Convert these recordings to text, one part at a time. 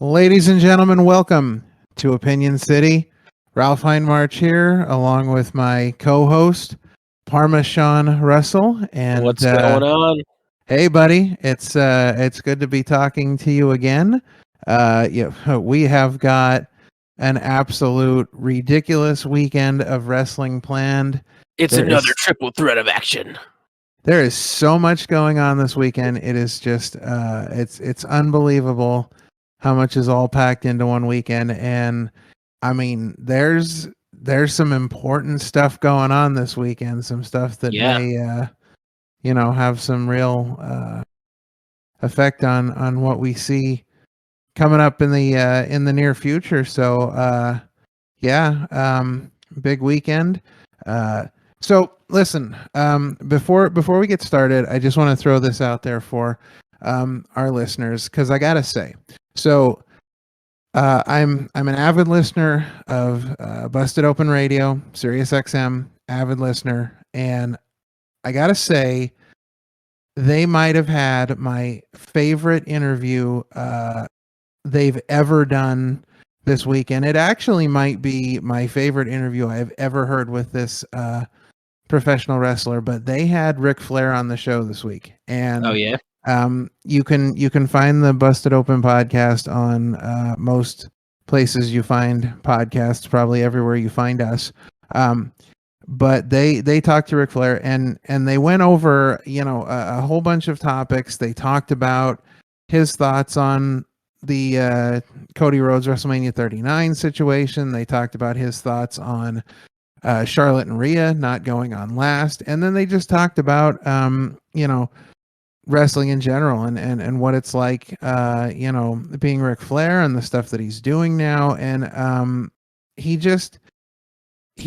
Ladies and gentlemen, welcome to Opinion City. Ralph Hindmarch here, along with my co-host, Parmesan Russell. And What's going on? hey, buddy, it's good to be talking to you again. We have got an absolute ridiculous weekend of wrestling planned. It's another triple threat of action. There is so much going on this weekend. It is just it's unbelievable how much is all packed into one weekend. And I mean, there's some important stuff going on this weekend, some stuff that may have some real effect on what we see coming up in the near future. So big weekend. So listen, before we get started, I just want to throw this out there for our listeners, because I gotta say, so I'm an avid listener of Busted Open Radio, Sirius XM, avid listener, and I gotta say, they might have had my favorite interview they've ever done this weekend. It actually might be my favorite interview I've ever heard with this professional wrestler, but they had Ric Flair on the show this week. And you can find the Busted Open podcast on most places you find podcasts, probably everywhere you find us. But they talked to Ric Flair and they went over a whole bunch of topics. They talked about his thoughts on the Cody Rhodes WrestleMania 39 situation. They talked about his thoughts on Charlotte and Rhea not going on last, and then they just talked about wrestling in general and what it's like being Ric Flair and the stuff that he's doing now. And he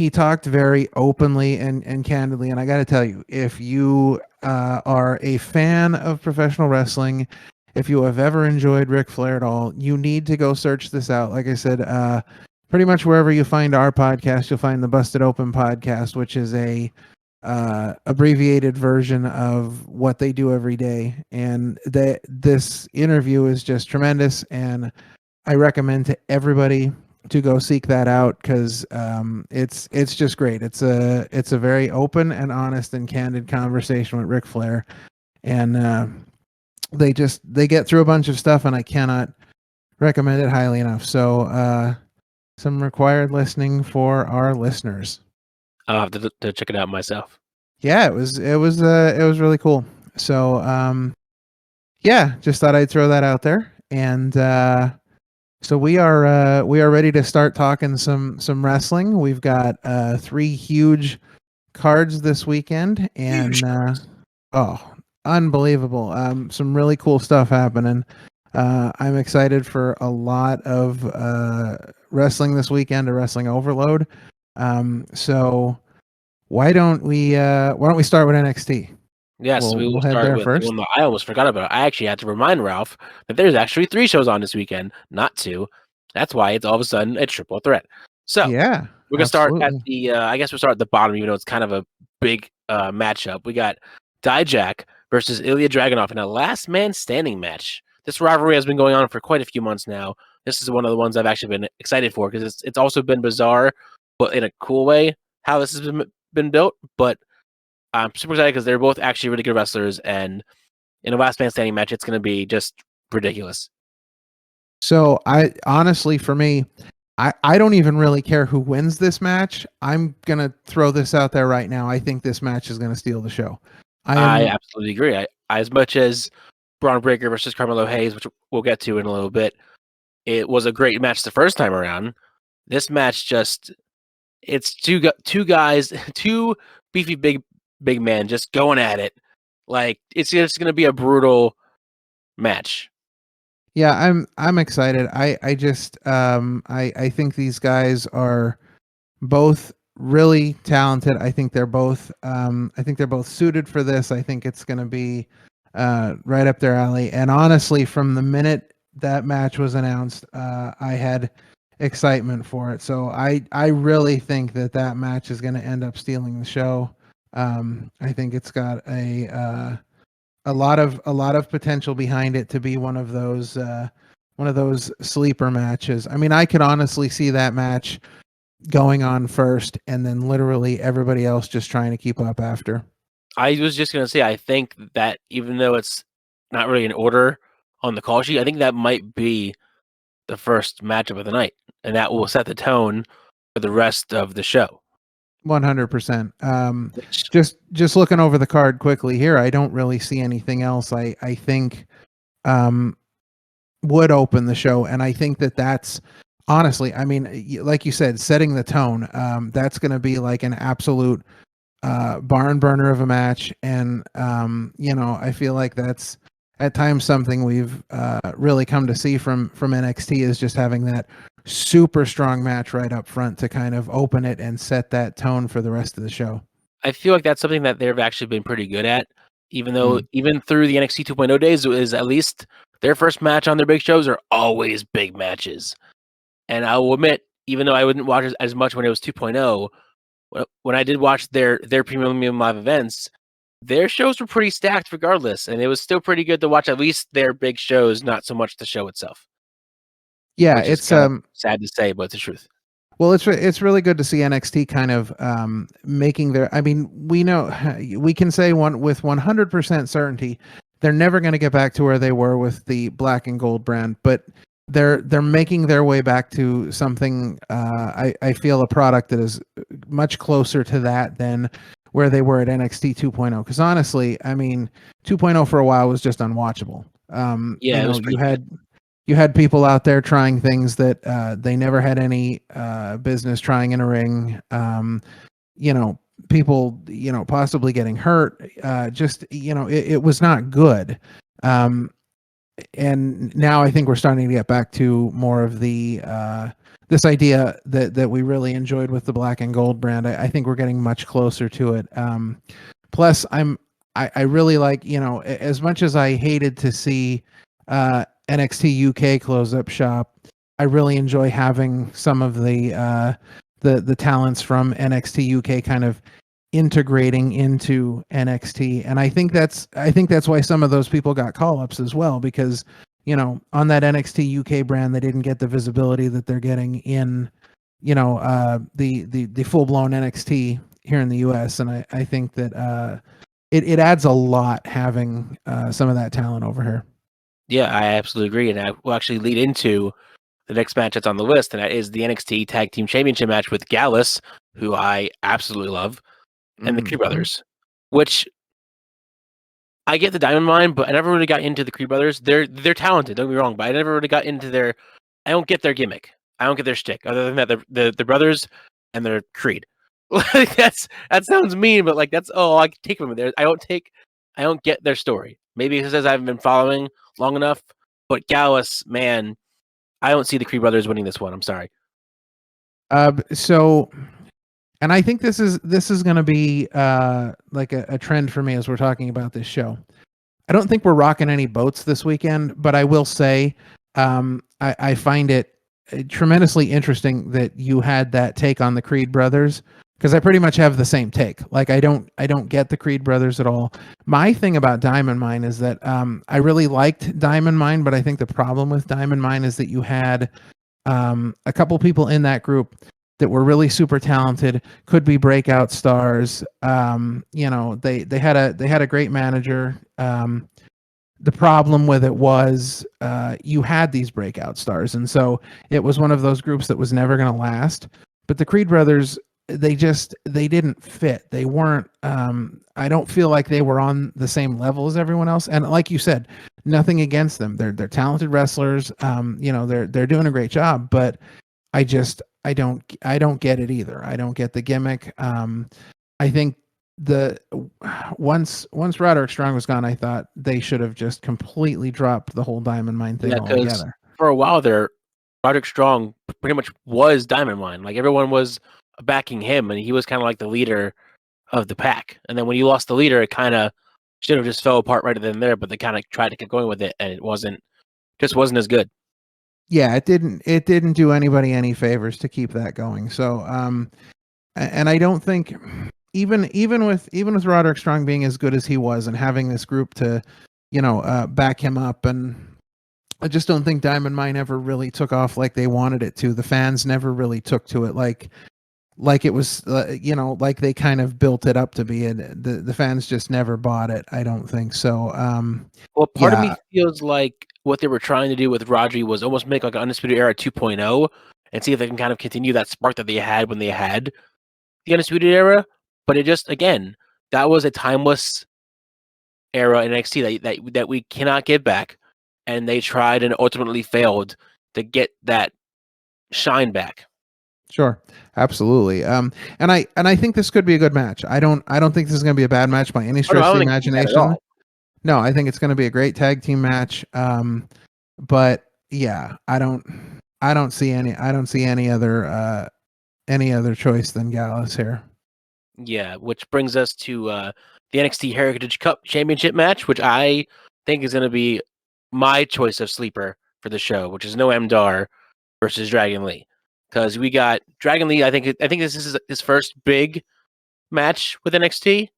talked very openly and candidly, and I got to tell you, if you are a fan of professional wrestling, if you have ever enjoyed Ric Flair at all, you need to go search this out. Like I said, pretty much wherever you find our podcast, you'll find the Busted Open podcast, which is a abbreviated version of what they do every day. And this interview is just tremendous, and I recommend to everybody to go seek that out, because it's just great. It's a very open and honest and candid conversation with Ric Flair, and they get through a bunch of stuff, and I cannot recommend it highly enough. So some required listening for our listeners. I'll have to check it out myself. Yeah, it was really cool. So just thought I'd throw that out there. And so we are ready to start talking some wrestling. We've got 3 huge cards this weekend, and unbelievable. Some really cool stuff happening. I'm excited for a lot of wrestling this weekend, a wrestling overload. So why don't we start with NXT? Yes, we'll head there first. I almost forgot about it. I actually had to remind Ralph that there's actually 3 shows on this weekend, not 2. That's why it's all of a sudden a triple threat. So yeah, we're gonna start at the I guess we'll start at the bottom, even though it's kind of a big matchup. We got Dijak versus Ilya Dragunov in a last man standing match. This rivalry has been going on for quite a few months now. This is one of the ones I've actually been excited for, because it's also been bizarre, but in a cool way, how this has been built. But I'm super excited because they're both actually really good wrestlers, and in a last man standing match, it's going to be just ridiculous. So I honestly, for me, I don't even really care who wins this match. I'm going to throw this out there right now. I think this match is going to steal the show. I absolutely agree. As much as Braun Breaker versus Carmelo Hayes, which we'll get to in a little bit, it was a great match the first time around. This match it's two guys, 2 beefy big men just going at it. Like, it's just going to be a brutal match. Yeah, I'm excited. I just I think these guys are both really talented. I think they're both suited for this. I think it's going to be right up their alley. And honestly, from the minute that match was announced, I had excitement for it. So I really think that match is going to end up stealing the show. I think it's got a lot of potential behind it to be one of those one of those sleeper matches. I mean, I could honestly see that match going on first, and then literally everybody else just trying to keep up after. I was just gonna say, I think that even though it's not really in order on the call sheet, I think that might be the first matchup of the night, and that will set the tone for the rest of the show. 100%. Which Just looking over the card quickly here, I don't really see anything else. I think would open the show, and I think that's honestly, I mean, like you said, setting the tone. That's going to be like an absolute barn burner of a match, and I feel like that's at times something we've really come to see from NXT is just having that super strong match right up front to kind of open it and set that tone for the rest of the show. I feel like that's something that they've actually been pretty good at, even though even through the NXT 2.0 days, is at least their first match on their big shows are always big matches. And I will admit, even though I wouldn't watch it as much when it was 2.0, when I did watch their premium live events, their shows were pretty stacked regardless, and it was still pretty good to watch at least their big shows, not so much the show itself. Yeah, Which is it's kind of sad to say, but it's the truth. well, it's really good to see NXT kind of making their. I mean, we know we can say with 100% certainty they're never going to get back to where they were with the black and gold brand, but they're making their way back to something. I feel a product that is much closer to that than where they were at NXT 2.0. Because honestly, I mean, 2.0 for a while was just unwatchable. Yeah, it was pretty good. You had people out there trying things that they never had any business trying in a ring. People, possibly getting hurt. It was not good. And now I think we're starting to get back to more of the this idea that we really enjoyed with the black and gold brand. I think we're getting much closer to it. Plus, I really like, as much as I hated to see NXT UK close up shop, I really enjoy having some of the talents from NXT UK kind of integrating into NXT, and I think that's why some of those people got call-ups as well, because on that NXT UK brand they didn't get the visibility that they're getting in the full-blown NXT here in the US, and I think that it adds a lot having some of that talent over here. Yeah, I absolutely agree, and I will actually lead into the next match that's on the list, and that is the NXT Tag Team Championship match with Gallus, who I absolutely love, and the Creed Brothers, which I get the Diamond Mine, but I never really got into the Creed Brothers. They're talented, don't get me wrong, but I never really got into their. I don't get their gimmick. I don't get their shtick. Other than that, the brothers and their Creed. Like that sounds mean, but like that's all I can take from it. I don't get their story. Maybe it's because I haven't been following long enough. But Gallus, man, I don't see the Creed Brothers winning this one. I'm sorry. And I think this is going to be like a trend for me as we're talking about this show. I don't think we're rocking any boats this weekend, but I will say I find it tremendously interesting that you had that take on the Creed Brothers, because I pretty much have the same take. Like I don't get the Creed Brothers at all. My thing about Diamond Mine is that I really liked Diamond Mine, but I think the problem with Diamond Mine is that you had a couple people in that group that were really super talented, could be breakout stars. They had a great manager. The problem with it was you had these breakout stars, and so it was one of those groups that was never going to last. But the Creed Brothers, they didn't fit. They weren't. I don't feel like they were on the same level as everyone else. And like you said, nothing against them. They're talented wrestlers. They're doing a great job. But I don't get it either. I don't get the gimmick. I think once Roderick Strong was gone, I thought they should have just completely dropped the whole Diamond Mine thing altogether. For a while there, Roderick Strong pretty much was Diamond Mine. Like everyone was backing him, and he was kind of like the leader of the pack. And then when you lost the leader, it kind of should have just fell apart right then and there. But they kind of tried to keep going with it, and it wasn't as good. Yeah, it didn't do anybody any favors to keep that going. So, and I don't think even with Roderick Strong being as good as he was and having this group to, back him up and I just don't think Diamond Mine ever really took off like they wanted it to. The fans never really took to it like it was, like they kind of built it up to be, and the fans just never bought it. I don't think so. Well, part of me Yeah, feels like what they were trying to do with Rodri was almost make like an Undisputed Era 2.0 and see if they can kind of continue that spark that they had when they had the Undisputed Era. But it just, again, that was a timeless era in NXT that we cannot get back. And they tried and ultimately failed to get that shine back. sure, absolutely. And I think this could be a good match. I don't think this is going to be a bad match by any Oh, no, stretch I of don't the think it's bad at imagination. all. No, I think it's going to be a great tag team match. But yeah, I don't see any other choice than Gallus here. Yeah, which brings us to the NXT Heritage Cup Championship match, which I think is going to be my choice of sleeper for the show, which is Noam Dar versus Dragon Lee. Because we got Dragon Lee, I think this is his first big match with NXT,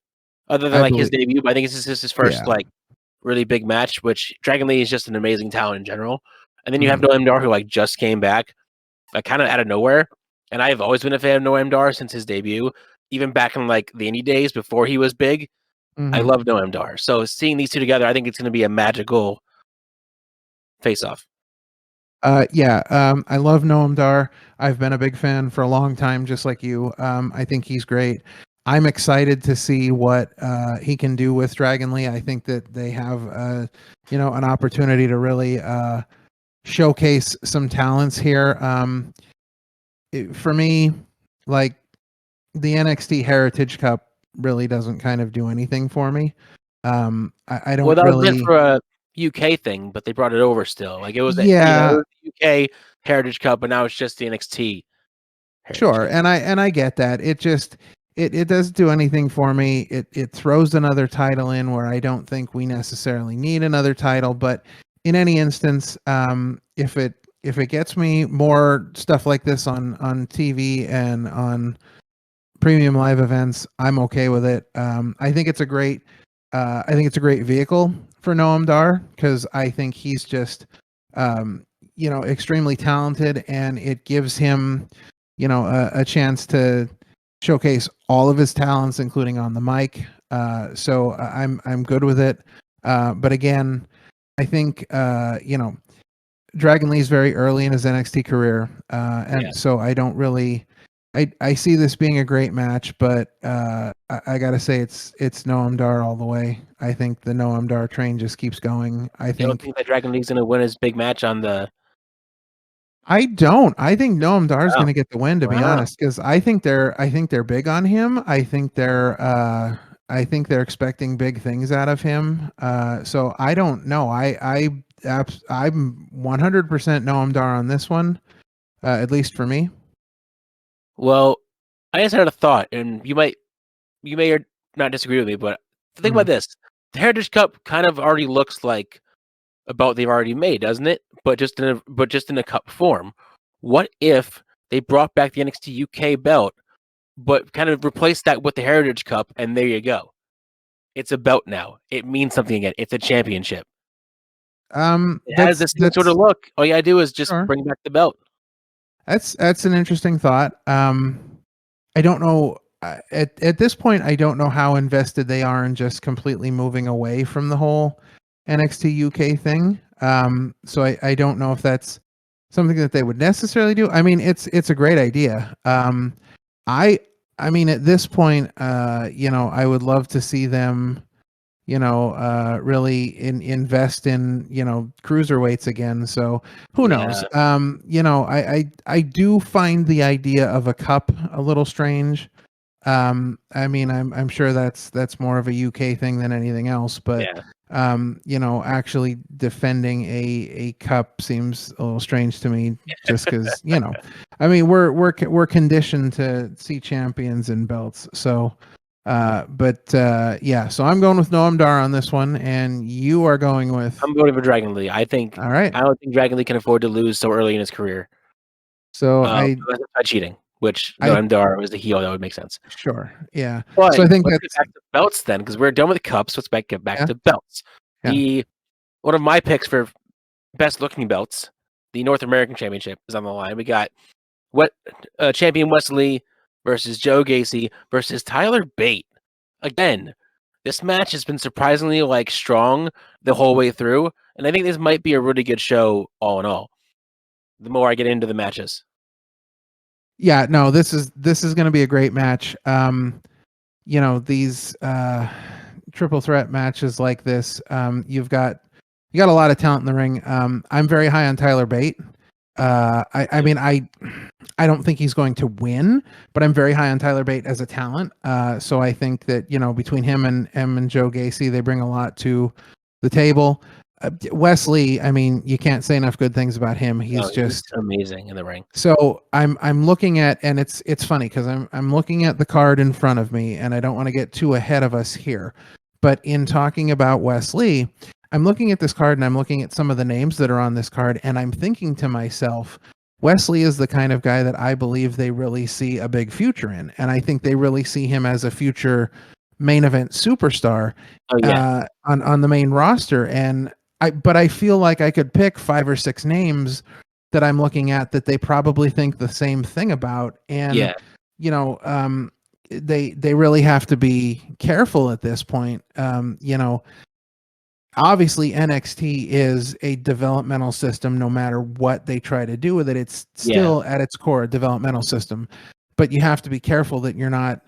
other than I like his believe, debut. But I think this is his first yeah. like really big match. Which Dragon Lee is just an amazing talent in general. And then you have Mhm. Noam Dar, who like just came back, like kind of out of nowhere. And I have always been a fan of Noam Dar since his debut, even back in like the indie days before he was big. I Mhm. love Noam Dar. So seeing these two together, I think it's going to be a magical face-off. Yeah, I love Noam Dar. I've been a big fan for a long time, just like you. I think he's great. I'm excited to see what he can do with Dragon Lee. I think that they have, an opportunity to really showcase some talents here. For me, like the NXT Heritage Cup really doesn't kind of do anything for me. I Well, don't that was meant really. for a UK thing, but they brought it over still. Like it was, it Yeah, was the UK Heritage Cup, but now it's just the NXT Heritage sure, Cup. and I get that. It just it doesn't do anything for me. It throws another title in where I don't think we necessarily need another title. But in any instance, if it gets me more stuff like this on TV and on premium live events, I'm okay with it. I think it's a great vehicle for Noam Dar because I think he's just, extremely talented, and it gives him, a chance to showcase all of his talents, including on the mic. So I'm good with it. But again, I think, Dragon Lee's very early in his NXT career, Yeah. and so I don't really. I see this being a great match, but I gotta say it's Noam Dar all the way. I think the Noam Dar train just keeps going. I You don't think think that Dragon League's going to win his big match on the? I don't. I think Noam Dar is Wow, going to get the win, to be wow. honest, because I think they're big on him. I think they're expecting big things out of him. So I don't know. I'm 100% Noam Dar on this one, at least for me. Well, I just had a thought, and you may or not disagree with me, but think about Mhm. this: the Heritage Cup kind of already looks like a belt they've already made, doesn't it? But just in a cup form. What if they brought back the NXT UK belt, but kind of replaced that with the Heritage Cup, and there you go. It's a belt now. It means something again. It's a championship. It has That's the same sort of look. All you gotta do is just sure. bring back the belt. That's an interesting thought. I don't know. At this point, I don't know how invested they are in just completely moving away from the whole NXT UK thing. So I don't know if that's something that they would necessarily do. I mean, it's a great idea. I I mean, at this point, I would love to see them, really invest in, cruiserweights again. So who knows? Yeah, I do find the idea of a cup a little strange. I mean, I'm sure that's more of a UK thing than anything else, but yeah. actually defending a cup seems a little strange to me, just because, I mean, we're conditioned to see champions in belts. So but yeah, so I'm going with Noam Dar on this one, and you are going with. I'm voting for Dragon Lee. All right. I don't think Dragon Lee can afford to lose so early in his career. So I Unless it's by cheating, which I Noam Dar was the heel. That would make sense. sure, yeah. But So I think let's get that's back to belts then, because we're done with the cups. Let's get back yeah, to belts. yeah. The One of my picks for best looking belts. The North American Championship is on the line. We got champion Wesley versus Joe Gacy versus Tyler Bate. Again, this match has been surprisingly strong the whole way through, and I think this might be a really good show all in all. The more I get into the matches. Yeah, no, this is going to be a great match. These triple threat matches like this, you got a lot of talent in the ring. I'm very high on Tyler Bate. I mean, I don't think he's going to win, but I'm very high on Tyler Bate as a talent. So I think that, between him and Joe Gacy, they bring a lot to the table. Wesley, I mean, you can't say enough good things about him. He's just amazing in the ring. So I'm looking at, and it's funny because I'm looking at the card in front of me, and I don't want to get too ahead of us here. But in talking about Wesley, I'm looking at this card and I'm looking at some of the names that are on this card, and I'm thinking to myself, Wesley is the kind of guy that I believe they really see a big future in, and I think they really see him as a future main event superstar on the main roster. And I feel like I could pick 5 or 6 names that I'm looking at that they probably think the same thing about. And, they really have to be careful at this point. Obviously NXT is a developmental system. No matter what they try to do with it, it's still at its core a developmental system, but you have to be careful that you're not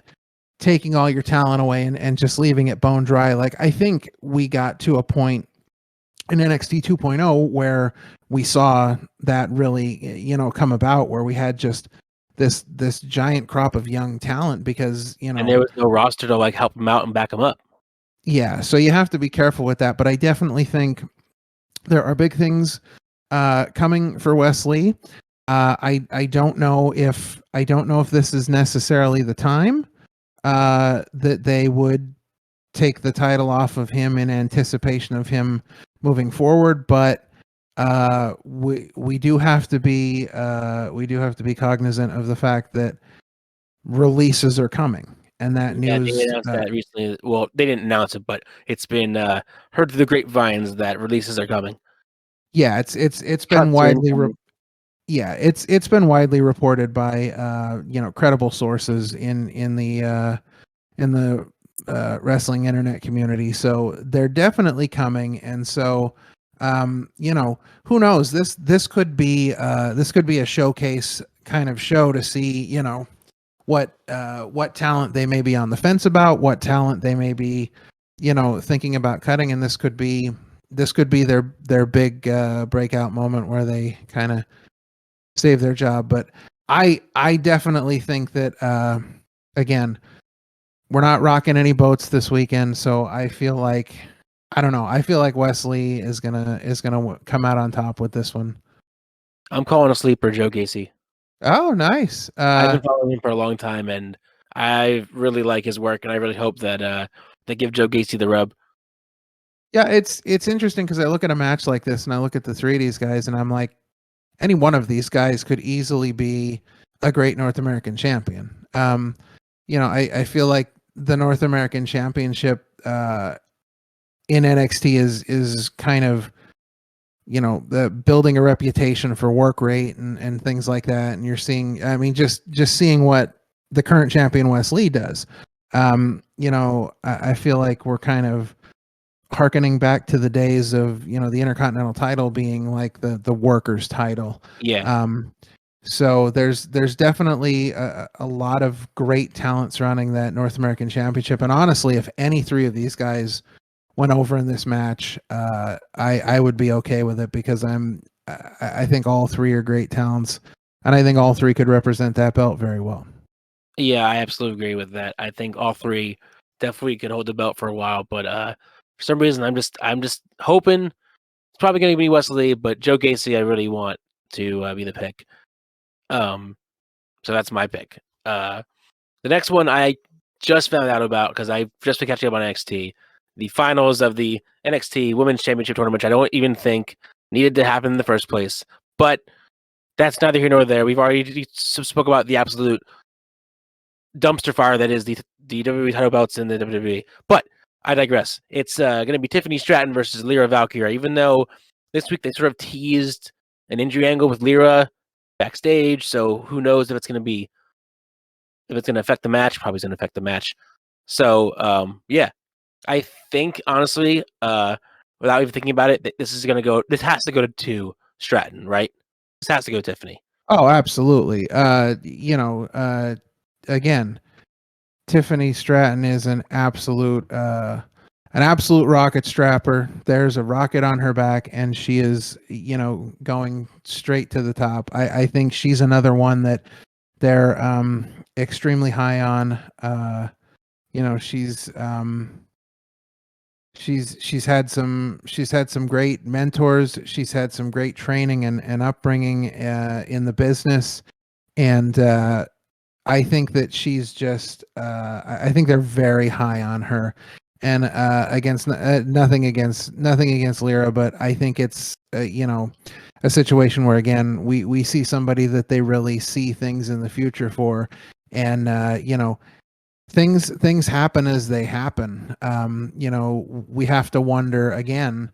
taking all your talent away and just leaving it bone dry. Like, I think we got to a point in NXT 2.0 where we saw that really, come about, where we had just this giant crop of young talent because, and there was no roster to help them out and back them up. Yeah, so you have to be careful with that, but I definitely think there are big things coming for Wesley. I don't know if this is necessarily the time that they would take the title off of him in anticipation of him moving forward, but we do have to be cognizant of the fact that releases are coming. And that news, they announced that recently. Well, they didn't announce it, but it's been heard through the grapevines that releases are coming. Yeah, it's been widely it's been widely reported by credible sources in the wrestling internet community. So they're definitely coming, and so who knows, this could be a showcase kind of show to see what talent they may be on the fence about, what talent they may be thinking about cutting, and this could be their big breakout moment where they kind of save their job. But I definitely think that again, we're not rocking any boats this weekend, so I feel like Wesley is gonna come out on top with this one. I'm calling a sleeper, Joe Gacy. Oh, nice. I've been following him for a long time, and I really like his work, and I really hope that they give Joe Gacy the rub. Yeah, it's interesting because I look at a match like this, and I look at the 3 of these guys, and I'm like, any one of these guys could easily be a great North American champion. I feel like the North American Championship in NXT is kind of the building a reputation for work rate and things like that. And you're seeing, I mean, just seeing what the current champion Wesley does. I feel like we're kind of harkening back to the days of the Intercontinental title being like the workers title. So there's definitely a lot of great talent surrounding that North American Championship. And honestly, if any 3 of these guys went over in this match, I would be okay with it, because I think all 3 are great talents, and I think all 3 could represent that belt very well. Yeah, I absolutely agree with that. I think all 3 definitely could hold the belt for a while, but for some reason I'm just hoping it's probably going to be Wesley, but Joe Gacy I really want to be the pick. So that's my pick. The next one I just found out about because I've just been catching up on NXT. The finals of the NXT Women's Championship Tournament, which I don't even think needed to happen in the first place. But that's neither here nor there. We've already spoke about the absolute dumpster fire that is the WWE title belts in the WWE. But I digress. It's going to be Tiffany Stratton versus Lyra Valkyria. Even though this week they sort of teased an injury angle with Lyra backstage, so who knows if it's going to affect the match. Probably going to affect the match. So yeah, I think honestly, without even thinking about it, this has to go to Stratton, right? This has to go to Tiffany. Oh, absolutely. Again, Tiffany Stratton is an absolute rocket strapper. There's a rocket on her back, and she is, going straight to the top. I think she's another one that they're extremely high on. She's had some great mentors. She's had some great training and upbringing in the business, and I think that she's just. I think they're very high on her, and nothing against Lyra, but I think it's a situation where again we see somebody that they really see things in the future for, and things happen as they happen. We have to wonder again,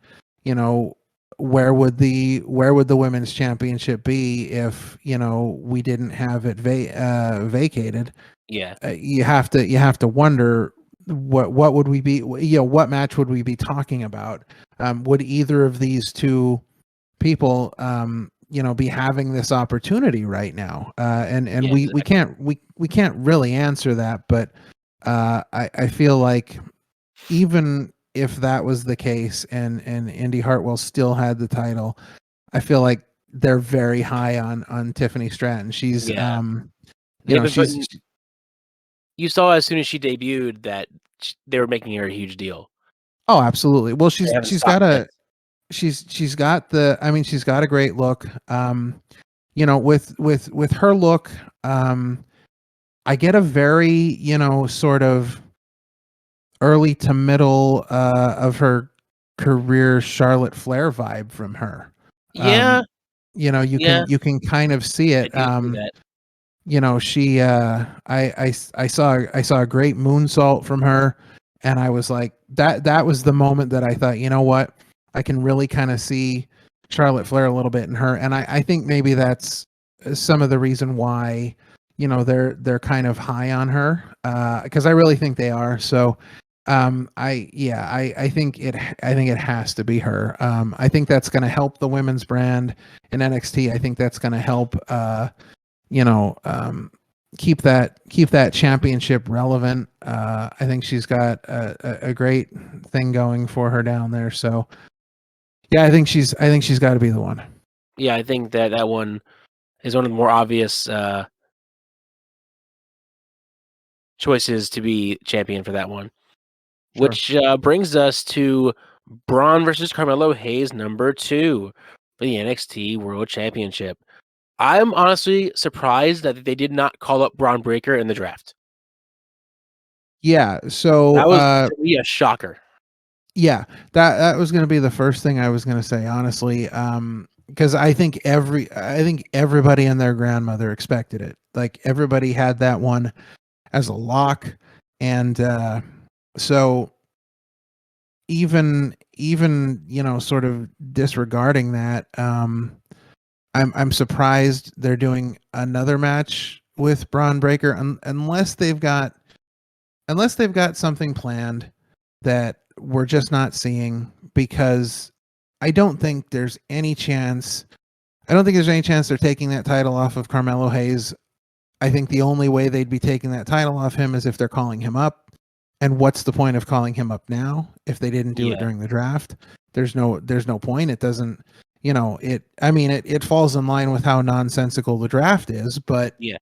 where would the women's championship be if we didn't have it vacated? Yeah, You have to wonder what would we be, what match would we be talking about? Would either of these two people be having this opportunity right now? And yeah, we exactly. we can't really answer that, but I feel like even if that was the case and Indy Hartwell still had the title, I feel like they're very high on Tiffany Stratton. She's Yeah. she's You saw as soon as she debuted that they were making her a huge deal. oh, absolutely. Well, They haven't she's stopped got since. she's got she's got a great look. With her look, I get a very, sort of early to middle of her career Charlotte Flair vibe from her. Yeah, yeah, You can kind of see I it. do see that. She I saw a great moonsault from her, and I was like, that was the moment that I thought, you know what, I can really kind of see Charlotte Flair a little bit in her, and I think maybe that's some of the reason why they're kind of high on her, because I really think they are. So I think it has to be her. I think that's going to help the women's brand in NXT. I think that's going to help keep that championship relevant. I think she's got a great thing going for her down there. So yeah, I think she's got to be the one. Yeah, I think that one is one of the more obvious choices to be champion for that one. Sure. Which brings us to Braun versus Carmelo Hayes #2 for the NXT World Championship. I'm honestly surprised that they did not call up Braun Breaker in the draft. Yeah. So That was to me a shocker. yeah, that was going to be the first thing I was going to say, honestly, because I think everybody and their grandmother expected it. Like everybody had that one as a lock, and so even sort of disregarding that, I'm surprised they're doing another match with Braun Breaker unless they've got something planned that we're just not seeing, because I don't think there's any chance they're taking that title off of Carmelo Hayes. I think the only way they'd be taking that title off him is if they're calling him up. And what's the point of calling him up now if they didn't do it during the draft? There's no point. It doesn't, it falls in line with how nonsensical the draft is, but Yeah.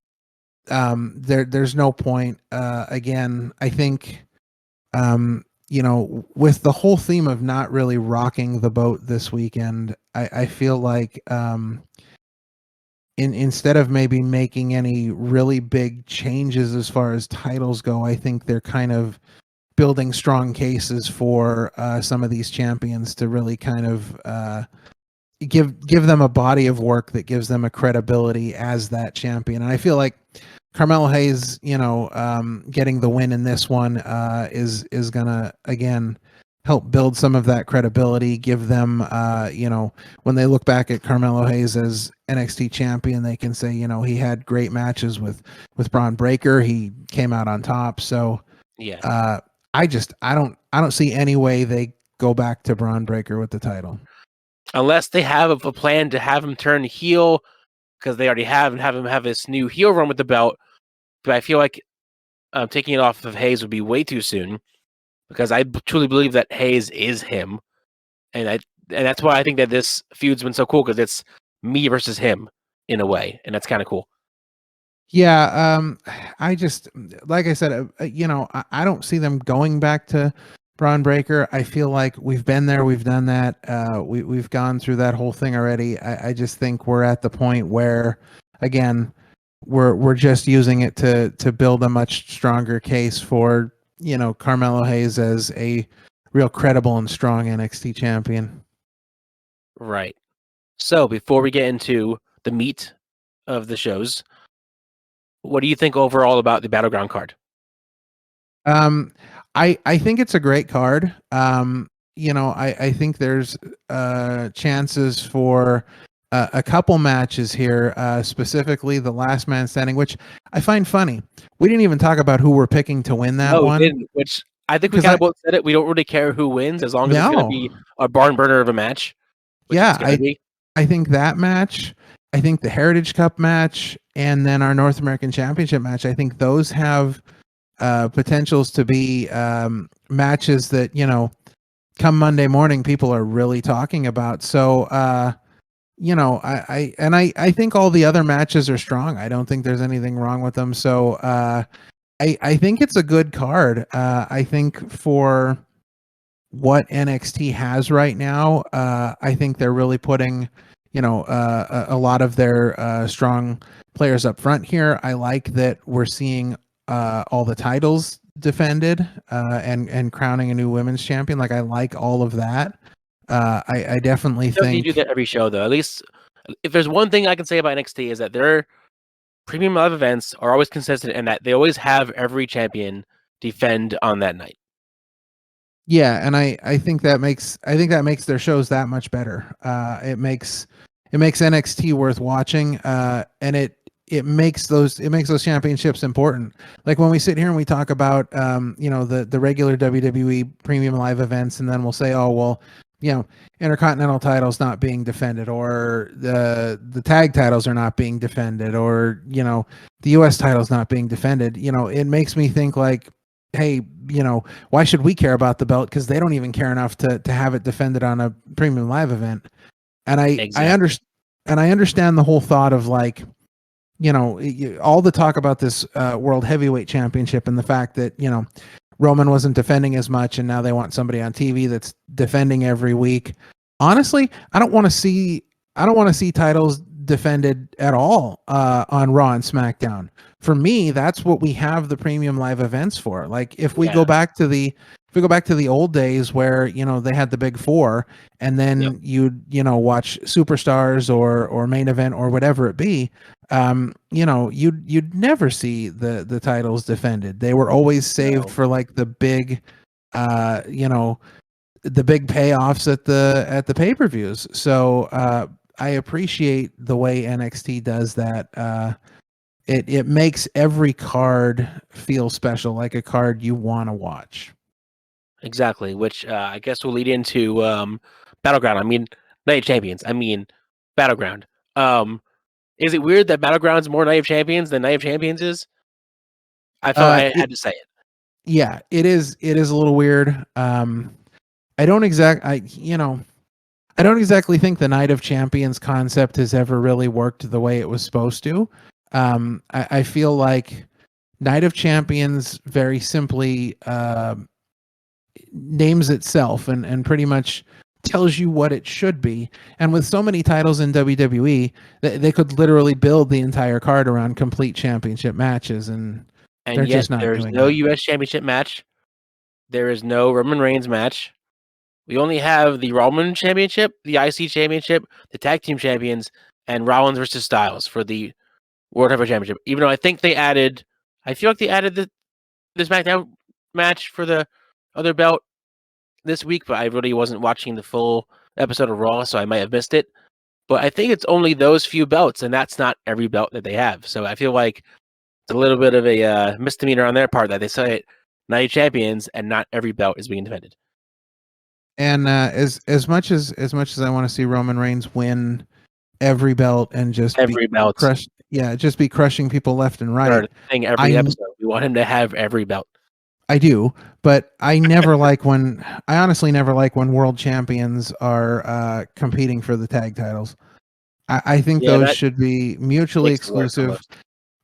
there's no point. Again, I think with the whole theme of not really rocking the boat this weekend, I feel like instead of maybe making any really big changes as far as titles go, I think they're kind of building strong cases for some of these champions to really kind of give them a body of work that gives them a credibility as that champion. And I feel like Carmelo Hayes, getting the win in this one is gonna again help build some of that credibility, give them, when they look back at Carmelo Hayes as NXT champion, they can say, he had great matches with Braun Breaker. He came out on top. So Yeah. I don't see any way they go back to Braun Breaker with the title. Unless they have a plan to have him turn heel, because they already have, and have him have this new heel run with the belt. But I feel like taking it off of Hayes would be way too soon, because I truly believe that Hayes is him, and that's why I think that this feud's been so cool, because it's me versus him in a way, and that's kind of cool. Yeah, I just, like I said, I don't see them going back to Braun Breaker. I feel like we've been there, we've done that. We've gone through that whole thing already. I just think we're at the point where, again, we're just using it to build a much stronger case for Carmelo Hayes as a real credible and strong NXT champion. Right. So before we get into the meat of the shows, what do you think overall about the Battleground card? I think it's a great card. I think there's chances for a couple matches here, specifically the last man standing, which I find funny. We didn't even talk about who we're picking to win that one. We didn't, which I think we kind of both said it. We don't really care who wins, as long as it's going to be a barn burner of a match. I think that match, I think the Heritage Cup match, and then our North American Championship match, I think those have potentials to be matches that come Monday morning people are really talking about. So I think all the other matches are strong. I don't think there's anything wrong with them. So I think it's a good card. I think for what NXT has right now, I think they're really putting a lot of their strong players up front here. I like that we're seeing all the titles defended and crowning a new women's champion. Like, I like all of that. I definitely think you do that every show, though. At least, if there's one thing I can say about NXT, is that their premium live events are always consistent, and that they always have every champion defend on that night. Yeah, and I think that makes their shows that much better. It makes NXT worth watching, and it makes those championships important. Like when we sit here and we talk about the regular WWE premium live events, and then we'll say, oh well, Intercontinental titles not being defended, or the tag titles are not being defended, or the US titles not being defended. It makes me think like, hey, why should we care about the belt? Because they don't even care enough to have it defended on a premium live event. And I understand the whole thought of like, all the talk about this World Heavyweight Championship and the fact that, Roman wasn't defending as much, and now they want somebody on TV that's defending every week. Honestly, I don't want to see titles defended at all on Raw and SmackDown. For me, that's what we have the premium live events for. Like if we go back to the old days where they had the big four, and then you'd watch Superstars or Main Event or whatever it be, you'd never see the titles defended. They were always saved for like the big the big payoffs at the pay-per-views. So I appreciate the way NXT does that. It makes every card feel special, like a card you want to watch. Exactly, which I guess will lead into Battleground. I mean, Night of Champions. I mean, Battleground. Is it weird that Battleground's more Night of Champions than Night of Champions is? I felt I had to say it. Yeah, it is. It is a little weird. I don't exactly think the Night of Champions concept has ever really worked the way it was supposed to. I feel like Night of Champions very simply names itself and pretty much tells you what it should be. And with so many titles in WWE, they could literally build the entire card around complete championship matches, and they're yet just not there's doing no that. US Championship match. There is no Roman Reigns match. We only have the Roman Championship, the IC Championship, the Tag Team Champions, and Rollins versus Styles for the World Heavyweight Championship. Even though I think I feel like they added the SmackDown match for the other belt. this week, but I really wasn't watching the full episode of Raw, so I might have missed it. But I think it's only those few belts, and that's not every belt that they have. So I feel like it's a little bit of a misdemeanor on their part that they say it Night of Champions, and not every belt is being defended. And as much as I want to see Roman Reigns win every belt and just Every belt. just be crushing people left and right. Thing every episode. We want him to have every belt. I do, but I honestly never like when world champions are competing for the tag titles. I think those should be mutually exclusive.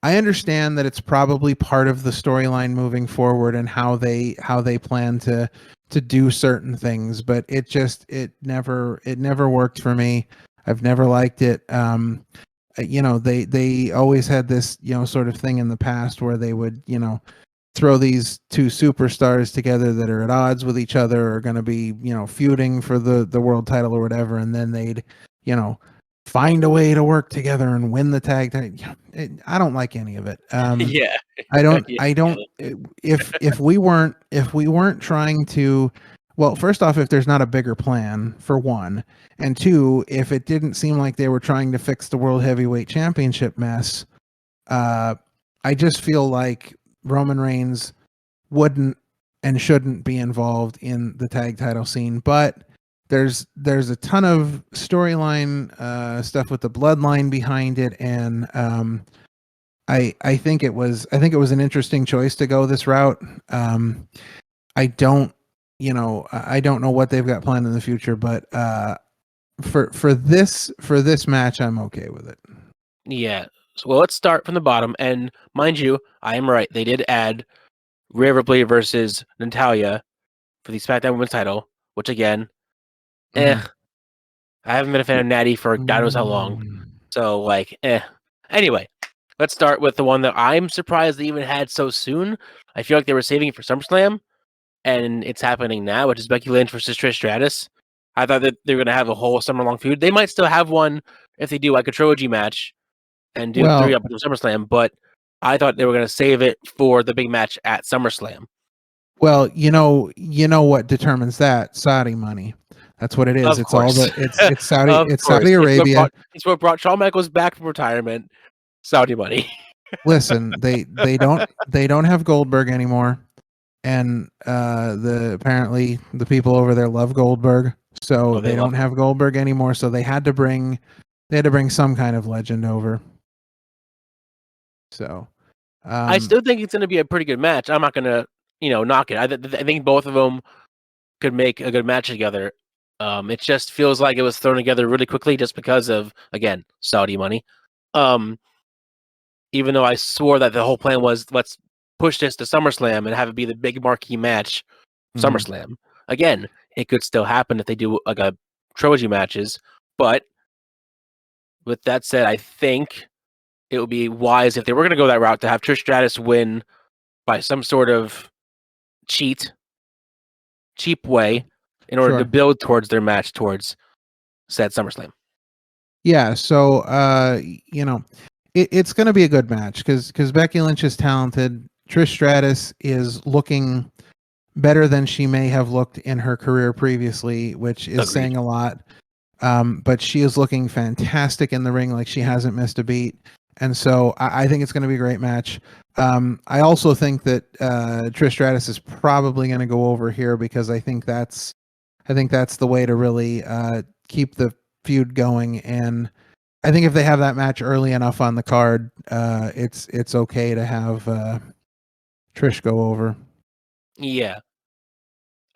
I understand that it's probably part of the storyline moving forward and how they plan to do certain things, but it never worked for me. I've never liked it. They always had this, sort of thing in the past where they would, throw these two superstars together that are at odds with each other, are going to be, feuding for the world title or whatever, and then they'd, find a way to work together and win the tag. I don't like any of it. Yeah, I don't. If we weren't trying to, well, first off, if there's not a bigger plan, for one, and two, if it didn't seem like they were trying to fix the World Heavyweight Championship mess, I just feel like Roman Reigns wouldn't and shouldn't be involved in the tag title scene. But there's a ton of storyline stuff with the bloodline behind it, and I think it was an interesting choice to go this route. I don't know what they've got planned in the future, but for this match, I'm okay with it. Yeah. So, well, let's start from the bottom. And mind you, I am right. They did add Rhea Ripley versus Natalya for the SmackDown Women's title, which again, I haven't been a fan of Natty for God knows how long. So, Anyway, let's start with the one that I'm surprised they even had so soon. I feel like they were saving it for SummerSlam, and it's happening now, which is Becky Lynch versus Trish Stratus. I thought that they were going to have a whole summer-long feud. They might still have one if they do like a trilogy match and do 3 up until SummerSlam, but I thought they were going to save it for the big match at SummerSlam. Well, you know what determines that? Saudi money. That's what it is. Of it's course. all it's Saudi. It's Saudi Arabia. It's what brought Shawn Michaels back from retirement. Saudi money. Listen, they don't have Goldberg anymore, and apparently the people over there love Goldberg, so they don't have Goldberg anymore. So they had to bring some kind of legend over. So I still think it's going to be a pretty good match. I'm not going to knock it. I think both of them could make a good match together. It just feels like it was thrown together really quickly just because of, again, Saudi money. Even though I swore that the whole plan was, let's push this to SummerSlam and have it be the big marquee match, SummerSlam. Again, it could still happen if they do like a trilogy matches. But with that said, I think it would be wise if they were going to go that route to have Trish Stratus win by some sort of cheap way in order to build towards their match towards said SummerSlam. Yeah, so it's going to be a good match because Becky Lynch is talented. Trish Stratus is looking better than she may have looked in her career previously, which is saying a lot. But she is looking fantastic in the ring, like she hasn't missed a beat. And so I think it's going to be a great match. I also think that Trish Stratus is probably going to go over here because I think that's the way to really keep the feud going. And I think if they have that match early enough on the card, it's okay to have Trish go over. Yeah,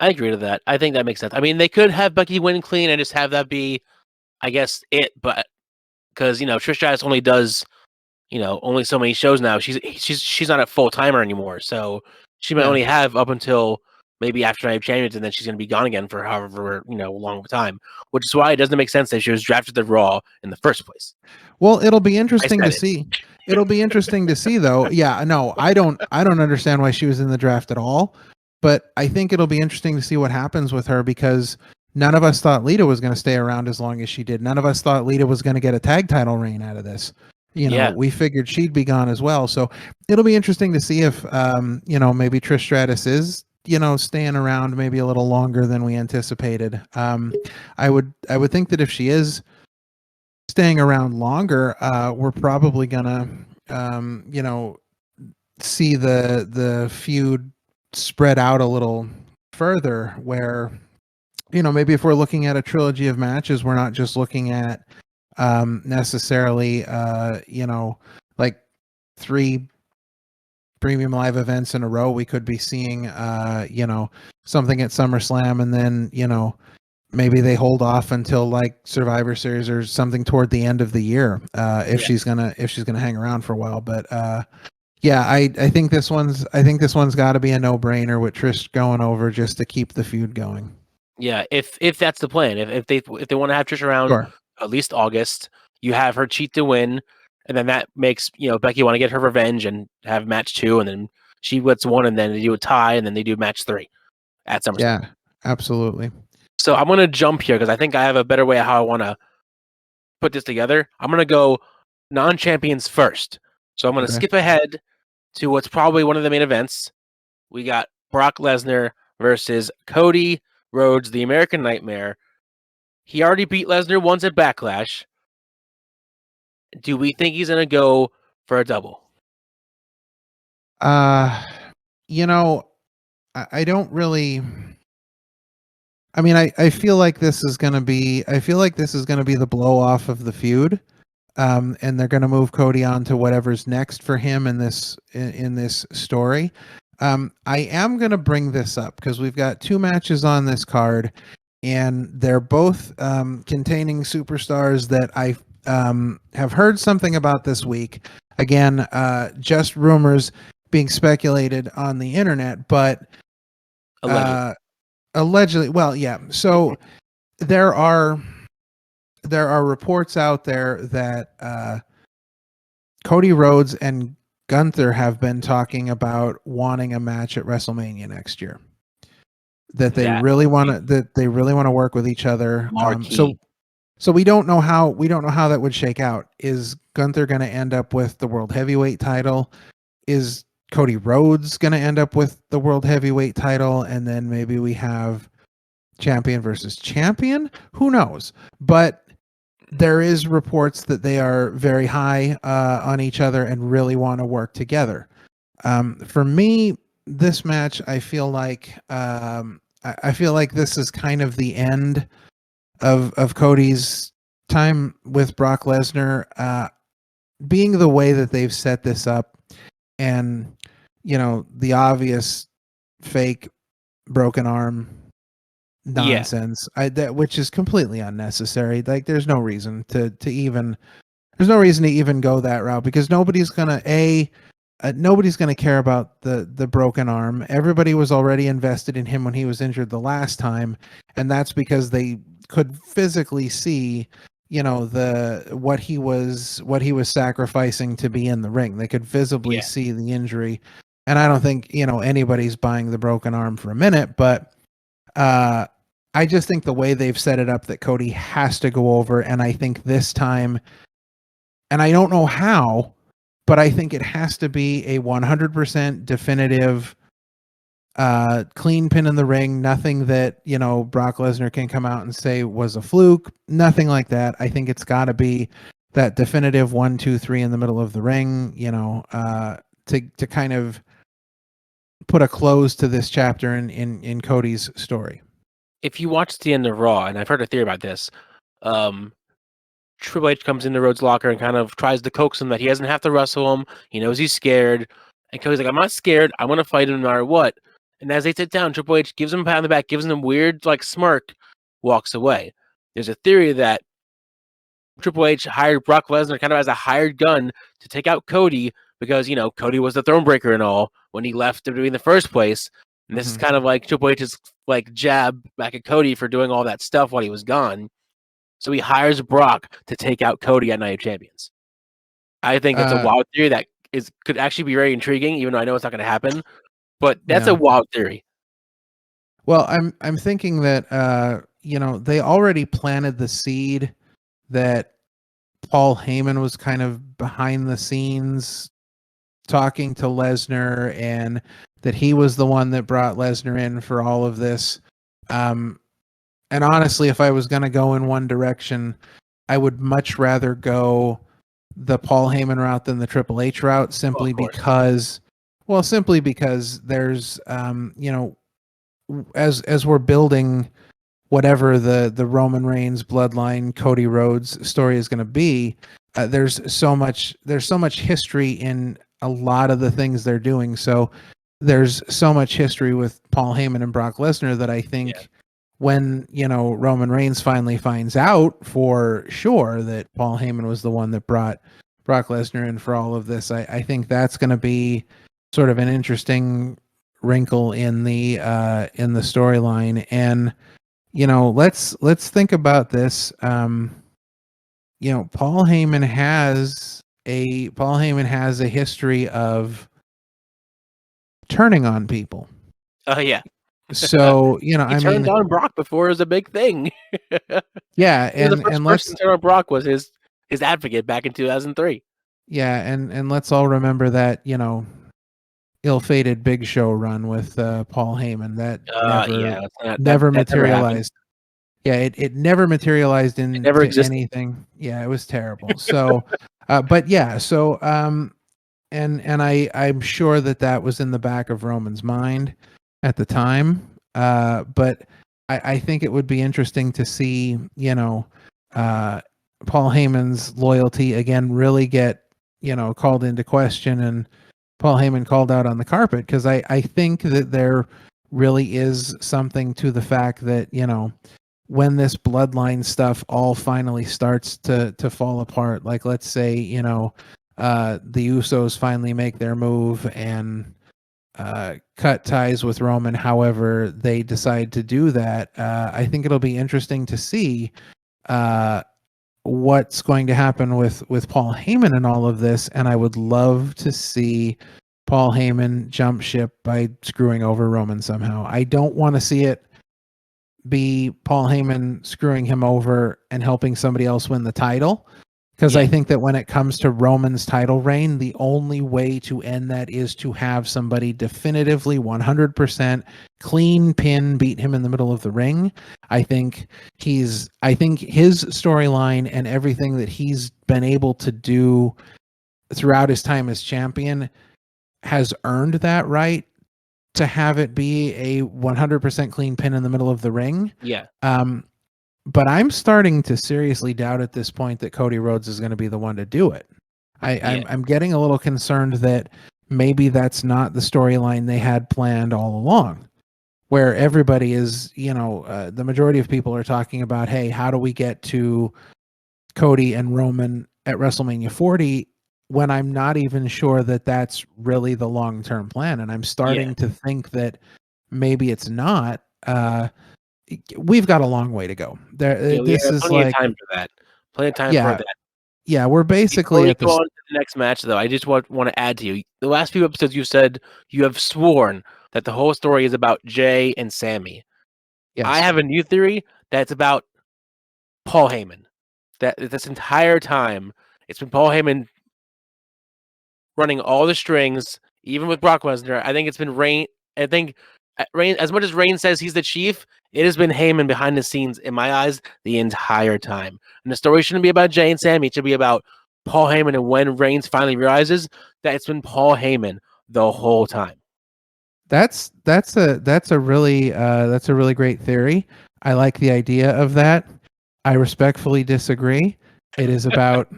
I agree to that. I think that makes sense. I mean, they could have Becky win clean and just have that be, I guess, it. But because Trish Stratus only does only so many shows now. She's not a full timer anymore, so she might only have up until maybe after Night of Champions, and then she's going to be gone again for however long time. Which is why it doesn't make sense that she was drafted to Raw in the first place. Well, it'll be interesting to see. It'll be interesting to see, though. Yeah, no, I don't understand why she was in the draft at all. But I think it'll be interesting to see what happens with her because none of us thought Lita was going to stay around as long as she did. None of us thought Lita was going to get a tag title reign out of this. We figured she'd be gone as well. So it'll be interesting to see if, maybe Trish Stratus is staying around maybe a little longer than we anticipated. I would think that if she is staying around longer, we're probably gonna see the feud spread out a little further, where maybe if we're looking at a trilogy of matches, we're not just looking at necessarily like 3 premium live events in a row. We could be seeing something at SummerSlam, and then maybe they hold off until like Survivor Series or something toward the end of the year, if she's gonna hang around for a while. But yeah, I think this one's got to be a no-brainer with Trish going over just to keep the feud going. Yeah, if that's the plan, if they want to have Trish around Sure. at least August, you have her cheat to win, and then that makes Becky want to get her revenge and have match 2, and then she gets 1, and then they do a tie, and then they do match 3 at SummerSlam. Yeah, absolutely. So I'm gonna jump here because I think I have a better way of how I want to put this together. I'm gonna go non-champions first. So I'm gonna skip ahead to what's probably one of the main events. We got Brock Lesnar versus Cody Rhodes, the American Nightmare. He already beat Lesnar once at Backlash. Do we think he's gonna go for a double? I don't really. I mean, I feel like this is gonna be. I feel like this is gonna be the blow off of the feud, and they're gonna move Cody on to whatever's next for him in this story. I am gonna bring this up because we've got 2 matches on this card, and they're both containing superstars that I have heard something about this week. Again, just rumors being speculated on the internet, but allegedly. Well, yeah. So there are reports out there that Cody Rhodes and Gunther have been talking about wanting a match at WrestleMania next year. That they really want to work with each other. So we don't know how that would shake out. Is Gunther going to end up with the World Heavyweight title? Is Cody Rhodes going to end up with the World Heavyweight title? And then maybe we have champion versus champion? Who knows? But there is reports that they are very high on each other and really want to work together. For me, this match, I feel like this is kind of the end of Cody's time with Brock Lesnar, being the way that they've set this up, and the obvious fake broken arm nonsense, which is completely unnecessary. Like there's no reason to even go that route, because nobody's gonna care about the broken arm. Everybody was already invested in him when he was injured the last time, and that's because they could physically see what he was sacrificing to be in the ring. They could visibly see the injury, and I don't think anybody's buying the broken arm for a minute. But I just think the way they've set it up, that Cody has to go over, and I think this time, and I don't know how, but I think it has to be a 100% definitive clean pin in the ring. Nothing that Brock Lesnar can come out and say was a fluke. Nothing like that. I think it's got to be that definitive 1, 2, 3 in the middle of the ring. To kind of put a close to this chapter in Cody's story. If you watch the end of Raw, and I've heard a theory about this, Triple H comes into Rhodes' locker and kind of tries to coax him that he doesn't have to wrestle him. He knows he's scared. And Cody's like, I'm not scared. I want to fight him no matter what. And as they sit down, Triple H gives him a pat on the back, gives him a weird smirk, walks away. There's a theory that Triple H hired Brock Lesnar kind of as a hired gun to take out Cody, because, Cody was the throne breaker and all when he left WWE in the first place. And this is kind of like Triple H's jab back at Cody for doing all that stuff while he was gone. So he hires Brock to take out Cody at Night of Champions. I think it's a wild theory that could actually be very intriguing, even though I know it's not going to happen. But that's a wild theory. Well, I'm thinking that they already planted the seed that Paul Heyman was kind of behind the scenes talking to Lesnar and that he was the one that brought Lesnar in for all of this. And honestly, if I was going to go in one direction, I would much rather go the Paul Heyman route than the Triple H route, simply because there's, as we're building whatever the Roman Reigns bloodline Cody Rhodes story is going to be, there's so much history in a lot of the things they're doing. So there's so much history with Paul Heyman and Brock Lesnar that I think when Roman Reigns finally finds out for sure that Paul Heyman was the one that brought Brock Lesnar in for all of this, I think that's going to be sort of an interesting wrinkle in the storyline. And let's think about this. Paul Heyman has a history of turning on people. Oh yeah. So he turned on Brock before it was a big thing. Yeah, and the first person to turn on Brock was his advocate back in 2003. Yeah, and let's all remember that ill-fated Big Show run with Paul Heyman that never materialized. Yeah, it never materialized into anything. Yeah, it was terrible. So, but yeah, so and I'm sure that was in the back of Roman's mind at the time. But I think it would be interesting to see, Paul Heyman's loyalty again really get, called into question, and Paul Heyman called out on the carpet, because I think that there really is something to the fact that, when this bloodline stuff all finally starts to fall apart, like let's say, the Usos finally make their move and cut ties with Roman, however they decide to do that, I think it'll be interesting to see what's going to happen with Paul Heyman and all of this. And I would love to see Paul Heyman jump ship by screwing over Roman somehow. I don't want to see it be Paul Heyman screwing him over and helping somebody else win the title, because I think that when it comes to Roman's title reign, the only way to end that is to have somebody definitively 100% clean pin beat him in the middle of the ring. I think his storyline and everything that he's been able to do throughout his time as champion has earned that right to have it be a 100% clean pin in the middle of the ring. Yeah. But I'm starting to seriously doubt at this point that Cody Rhodes is going to be the one to do it. I'm getting a little concerned that maybe that's not the storyline they had planned all along, where everybody is, the majority of people are talking about, hey, how do we get to Cody and Roman at WrestleMania 40, when I'm not even sure that that's really the long-term plan. And I'm starting to think that maybe it's not. We've got a long way to go. This is plenty of time for that. Plenty of time for that. Yeah, we're basically at the on to the next match, though. I just want to add to you. The last few episodes, you said you have sworn that the whole story is about Jay and Sammy. Yes. I have a new theory that's about Paul Heyman. That this entire time, it's been Paul Heyman running all the strings, even with Brock Lesnar. I think it's been Reigns. I think Reigns, as much as Reigns says he's the chief, it has been Heyman behind the scenes, in my eyes, the entire time. And the story shouldn't be about Jay and Sammy. It should be about Paul Heyman, and when Reigns finally realizes that it's been Paul Heyman the whole time. That's a really great theory. I like the idea of that. I respectfully disagree. It is about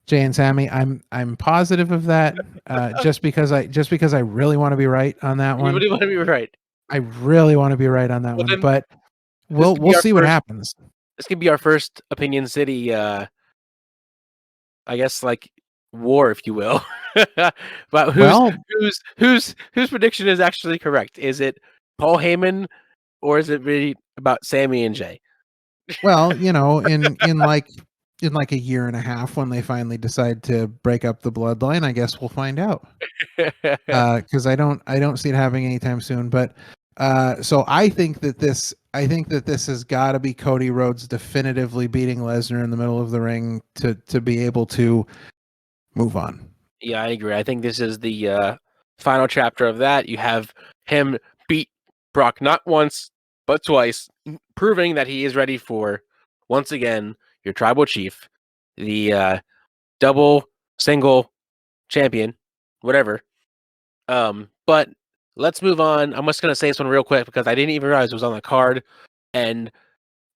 Jay and Sammy. I'm positive of that. Just because I really want to be right on that one. You really want to be right. I really want to be right on that one. But we'll see what happens. This could be our first Opinion City, I guess, like, war, if you will. But whose prediction is actually correct? Is it Paul Heyman, or is it really about Sammy and Jay? Well, in like a year and a half, when they finally decide to break up the bloodline, I guess we'll find out. Because I don't see it happening anytime soon. But so I think that this has got to be Cody Rhodes definitively beating Lesnar in the middle of the ring to be able to move on. Yeah, I agree. I think this is the final chapter of that. You have him beat Brock not once, but twice, proving that he is ready for, once again, your tribal chief, the double, single champion, whatever. But let's move on. I'm just going to say this one real quick because I didn't even realize it was on the card, and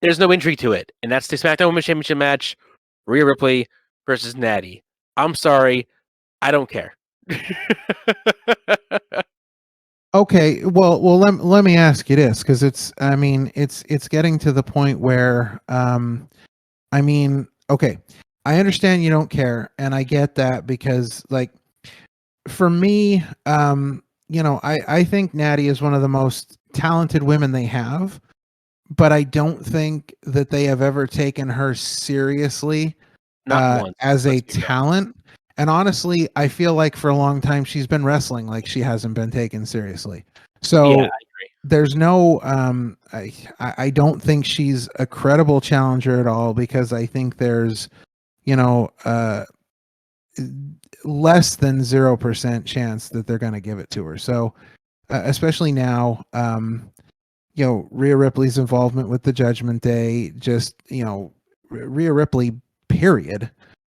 there's no intrigue to it. And that's the SmackDown Women's Championship match, Rhea Ripley versus Natty. I'm sorry. I don't care. Okay, well, let me ask you this, because it's getting to the point where, okay, I understand you don't care, and I get that because, like, for me, I think Natty is one of the most talented women they have, but I don't think that they have ever taken her seriously Not once. as Let's a be real. talent. And honestly, I feel like for a long time she's been wrestling like she hasn't been taken seriously. So Yeah, I agree. there's no I don't think she's a credible challenger at all, because I think there's, less than 0% chance that they're going to give it to her. So especially now, Rhea Ripley's involvement with the Judgment Day, just, Rhea Ripley, period.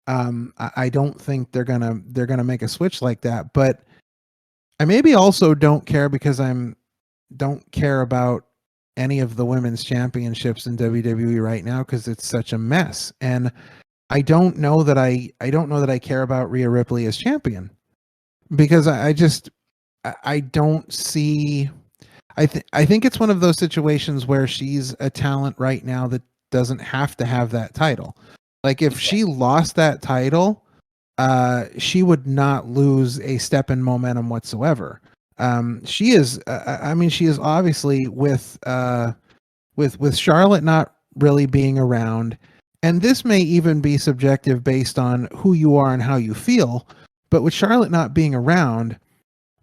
I don't think they're gonna make a switch like that. But I maybe also don't care because don't care about any of the women's championships in WWE right now, because it's such a mess. And I don't know that I care about Rhea Ripley as champion, because I don't see. I think it's one of those situations where she's a talent right now that doesn't have to have that title. Like, if she lost that title, she would not lose a step in momentum whatsoever. She is. She is obviously with Charlotte not really being around, and this may even be subjective based on who you are and how you feel. But with Charlotte not being around,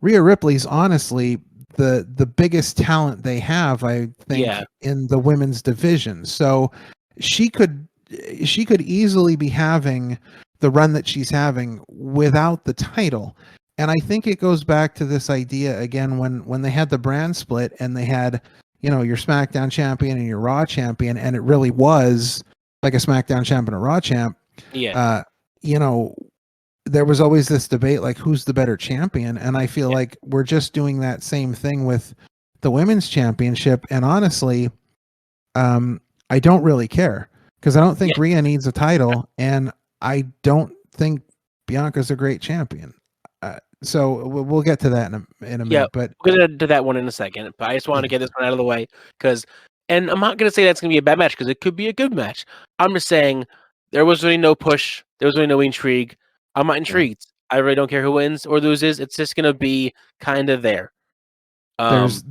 Rhea Ripley's honestly the biggest talent they have, I think, in the women's division. So she could easily be having the run that she's having without the title. And I think it goes back to this idea again, when they had the brand split and they had, your SmackDown champion and your Raw champion, and it really was like a SmackDown champ and a Raw champ. Yeah. There was always this debate, like, who's the better champion? And I feel like we're just doing that same thing with the women's championship. And honestly, I don't really care, because I don't think Rhea needs a title, and I don't think Bianca's a great champion. So we'll get to that in a minute. But we'll get to that one in a second. But I just want to get this one out of the way, and I'm not going to say that's going to be a bad match, because it could be a good match. I'm just saying there was really no push. There was really no intrigue. I'm not intrigued. I really don't care who wins or loses. It's just going to be kind of there. There's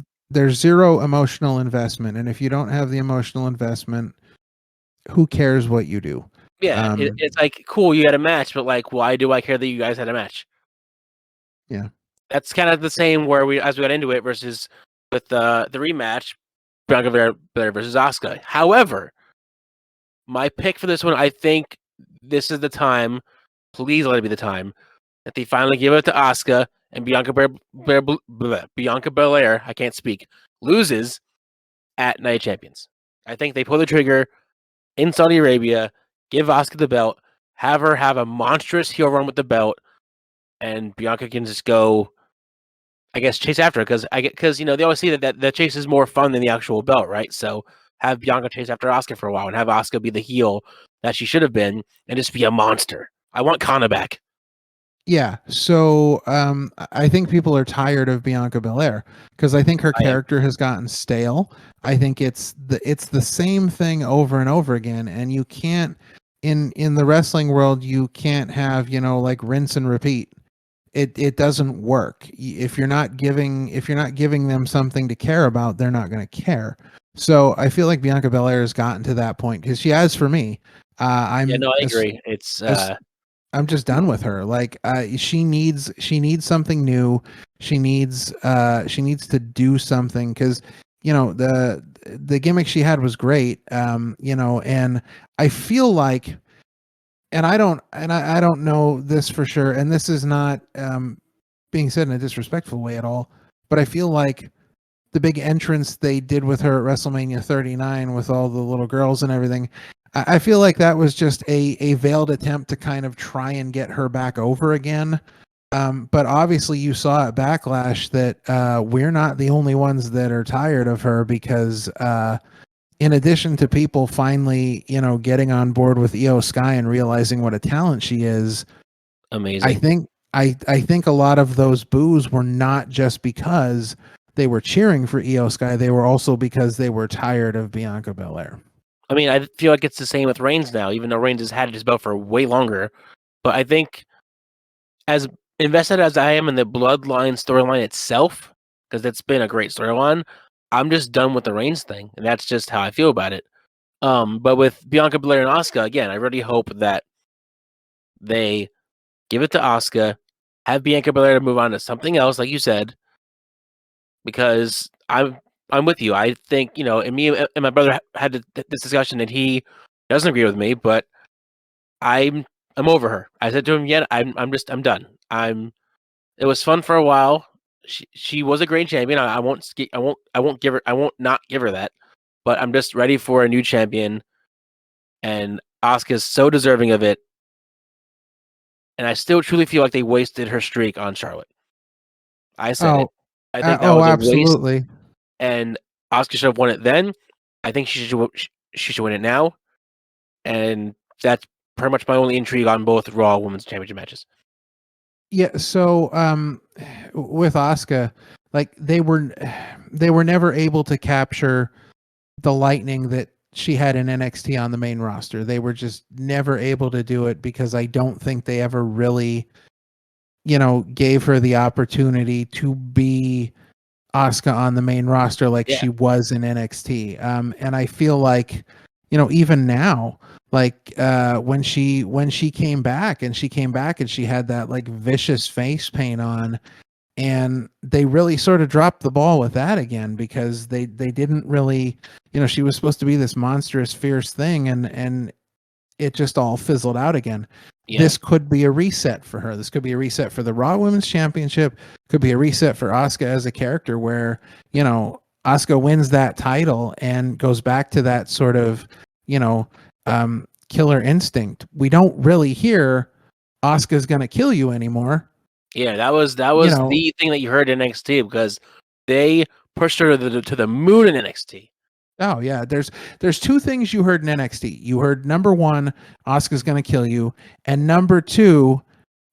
zero emotional investment. And if you don't have the emotional investment, who cares what you do? Yeah, it's like, cool, you had a match, but like, why do I care that you guys had a match? Yeah. That's kind of the same as we got into it versus with the rematch, Bianca Belair versus Asuka. However, my pick for this one, I think this is the time. Please let it be the time that they finally give it to Asuka, and Bianca Belair, I can't speak, loses at Night of Champions. I think they pull the trigger in Saudi Arabia, give Asuka the belt, have her have a monstrous heel run with the belt, and Bianca can just go, I guess, chase after her, because they always see that the chase is more fun than the actual belt, right? So have Bianca chase after Asuka for a while and have Asuka be the heel that she should have been and just be a monster. I want Kana back. Yeah, so I think people are tired of Bianca Belair, because I think her character has gotten stale. I think it's the same thing over and over again, and you can't, in the wrestling world, you can't have, like, rinse and repeat. It doesn't work. If you're not giving them something to care about, they're not going to care. So I feel like Bianca Belair has gotten to that point, because she has for me. I agree. I'm just done with her. Like, she needs something new. She needs to do something, because the gimmick she had was great. And I feel like and I don't know this for sure, and this is not being said in a disrespectful way at all, but I feel like the big entrance they did with her at WrestleMania 39 with all the little girls and everything, I feel like that was just a veiled attempt to kind of try and get her back over again. But obviously you saw at Backlash that we're not the only ones that are tired of her, because in addition to people finally, getting on board with Io Sky and realizing what a talent she is, Amazing. I think a lot of those boos were not just because they were cheering for Io Sky, they were also because they were tired of Bianca Belair. I mean, I feel like it's the same with Reigns now, even though Reigns has had his belt for way longer. But I think, as invested as I am in the Bloodline storyline itself, because it's been a great storyline, I'm just done with the Reigns thing, and that's just how I feel about it. But with Bianca Belair and Asuka, again, I really hope that they give it to Asuka, have Bianca Belair to move on to something else, like you said, because I'm with you. I think, and me and my brother had this discussion, and he doesn't agree with me, but I'm over her. I said to him, "Yeah, I'm done. It was fun for a while. She was a great champion. I won't not give her that. But I'm just ready for a new champion, and Asuka's so deserving of it. And I still truly feel like they wasted her streak on Charlotte. I said it. I think that was a absolutely. waste, and Asuka should have won it then. I think she should win it now, and that's pretty much my only intrigue on both Raw Women's Championship matches. Yeah, so with Asuka, like they were never able to capture the lightning that she had in NXT on the main roster. They were just never able to do it because I don't think they ever really, gave her the opportunity to be Asuka on the main roster like she was in NXT. And I feel like, even now, like when she came back and she had that like vicious face paint on, and they really sort of dropped the ball with that again, because they didn't really, she was supposed to be this monstrous, fierce thing, and it just all fizzled out again. Yeah. This could be a reset for her. This could be a reset for the Raw Women's Championship. Could be a reset for Asuka as a character, where, Asuka wins that title and goes back to that sort of, killer instinct. We don't really hear Asuka's going to kill you anymore. Yeah, that was the thing that you heard in NXT, because they pushed her to the moon in NXT. Oh yeah, there's two things you heard in NXT. You heard, number one, Asuka's going to kill you, and number two,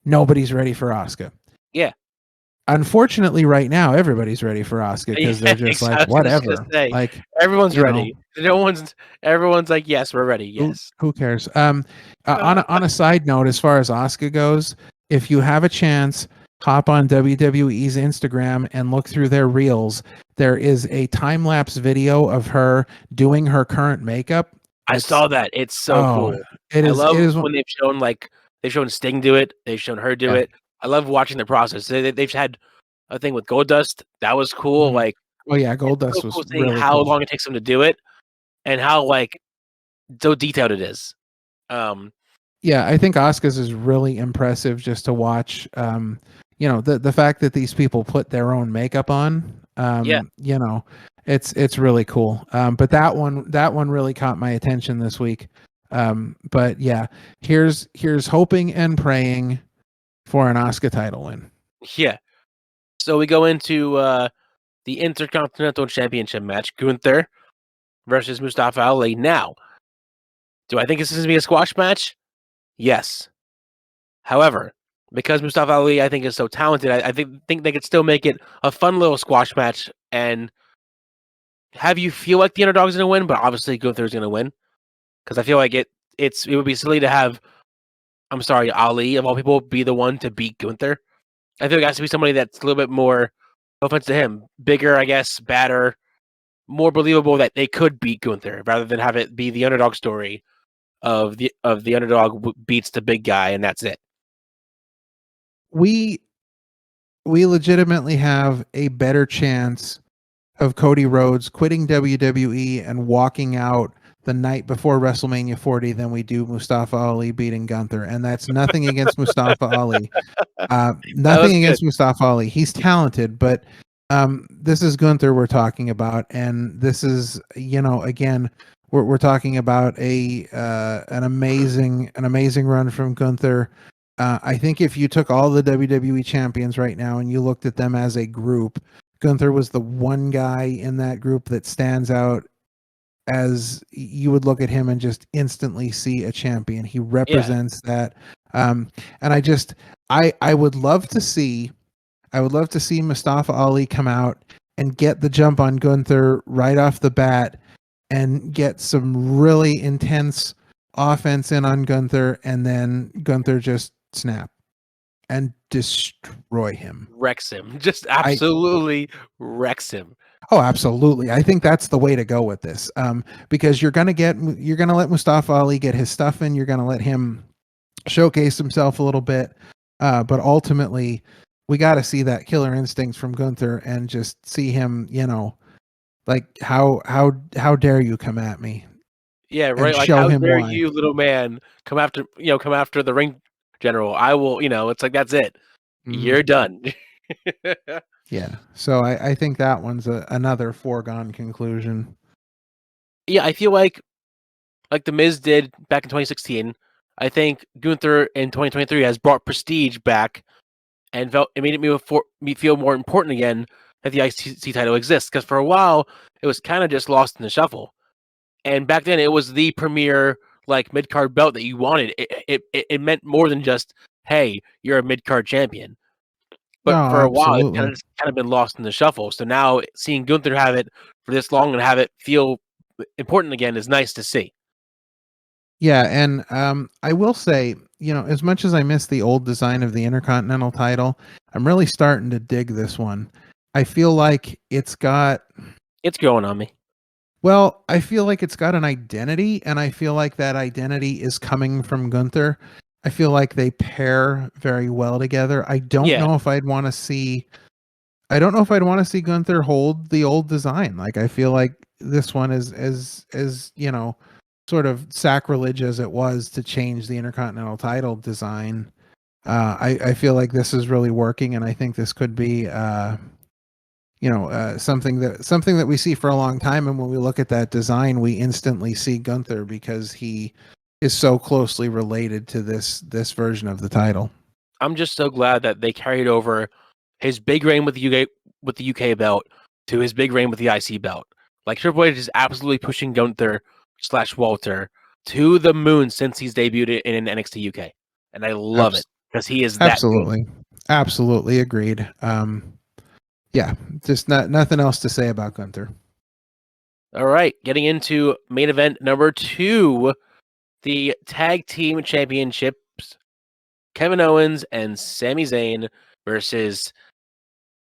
nobody's ready for Asuka. Yeah. Unfortunately, right now everybody's ready for Asuka, because they're just like, whatever. Like, everyone's ready. Everyone's like, yes, we're ready. Yes. Who cares? On a side note, as far as Asuka goes, if you have a chance, hop on WWE's Instagram and look through their reels. There is a time-lapse video of her doing her current makeup. I saw that. It's so cool. I love when they've shown Sting do it. They've shown her do it. I love watching the process. They've had a thing with Goldust. That was cool. Mm-hmm. Like, oh yeah, Goldust was seeing really how long it takes them to do it, and how so detailed it is. Yeah, I think Asuka's is really impressive just to watch. The fact that these people put their own makeup on. It's really cool. But that one really caught my attention this week. But yeah, here's hoping and praying for an Asuka title win. Yeah. So we go into the Intercontinental Championship match, Gunther versus Mustafa Ali. Now, do I think this is going to be a squash match? Yes. However, because Mustafa Ali, I think, is so talented, I think they could still make it a fun little squash match and have you feel like the underdog's going to win, but obviously Gunther's going to win. Because I feel like it would be silly to have, Ali, of all people, be the one to beat Gunther. I feel like it has to be somebody that's a little bit more, no offense to him, bigger, I guess, badder, more believable that they could beat Gunther, rather than have it be the underdog story of the underdog beats the big guy and that's it. We legitimately have a better chance of Cody Rhodes quitting WWE and walking out the night before WrestleMania 40 than we do Mustafa Ali beating Gunther, and that's nothing against Mustafa Ali. That was Nothing good. against Mustafa Ali. He's talented, but this is Gunther we're talking about, and this is, again, we're talking about an amazing run from Gunther. I think if you took all the WWE champions right now and you looked at them as a group, Gunther was the one guy in that group that stands out, as you would look at him and just instantly see a champion. He represents that. And I would love to see Mustafa Ali come out and get the jump on Gunther right off the bat and get some really intense offense in on Gunther, and then Gunther just snap and destroy him. Wrecks him. Just absolutely wrecks him. Oh, absolutely. I think that's the way to go with this. Because you're gonna let Mustafa Ali get his stuff in. You're gonna let him showcase himself a little bit. But ultimately, we got to see that killer instincts from Gunther and just see him. Like how dare you come at me? Yeah, right. Like, how dare you, little man, come after the ring general? I will. It's like, that's it. You're done. Yeah. So I think that one's another foregone conclusion. Yeah, I feel like the Miz did back in 2016. I think Gunther in 2023 has brought prestige back and made me feel more important again that the IC title exists. Because for a while, it was kind of just lost in the shuffle. And back then, it was the premier mid card belt that you wanted. It meant more than just, hey, you're a mid card champion. But for a while, it's kind of been lost in the shuffle. So now seeing Gunther have it for this long and have it feel important again is nice to see. Yeah, and I will say, as much as I miss the old design of the Intercontinental title, I'm really starting to dig this one. I feel like it's growing on me. Well, I feel like it's got an identity, and I feel like that identity is coming from Gunther. I feel like they pair very well together. I don't know if I'd want to see Gunther hold the old design. Like, I feel like this one is as sort of sacrilege as it was to change the Intercontinental title design. I feel like this is really working, and I think this could be something that we see for a long time. And when we look at that design, we instantly see Gunther because he is so closely related to this version of the title. I'm just so glad that they carried over his big reign with the UK belt to his big reign with the IC belt. Like, Triple H is absolutely pushing Gunther / Walter to the moon since he's debuted in NXT UK, and I love it because he is that good. Absolutely agreed. Yeah, just nothing else to say about Gunther. All right, getting into main event number 2, the Tag Team Championships. Kevin Owens and Sami Zayn versus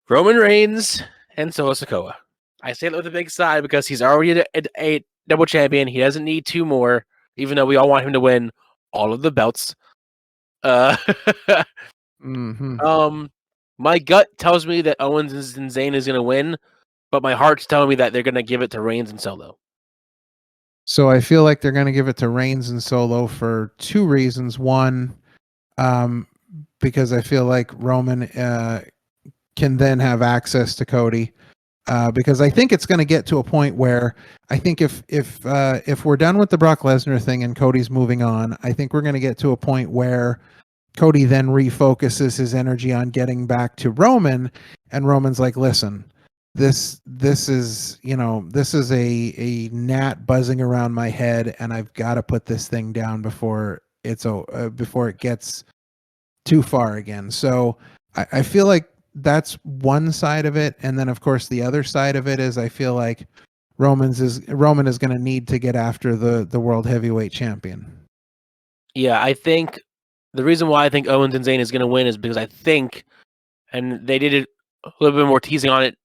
Roman Reigns and Solo Sikoa. I say that with a big sigh because he's already a double champion. He doesn't need 2 more, even though we all want him to win all of the belts. My gut tells me that Owens and Zayn is going to win, but my heart's telling me that they're going to give it to Reigns and Solo. So I feel like they're going to give it to Reigns and Solo for 2 reasons. One, because I feel like Roman can then have access to Cody. Because I think it's going to get to a point where I think if we're done with the Brock Lesnar thing and Cody's moving on, I think we're going to get to a point where Cody then refocuses his energy on getting back to Roman, and Roman's like, listen, this is a gnat buzzing around my head, and I've got to put this thing down before it gets too far again. So I feel like that's one side of it, and then of course the other side of it is I feel like Roman is going to need to get after the world heavyweight champion. Yeah, I think the reason why I think Owens and Zayn is going to win is because I think, and they did it a little bit more teasing on it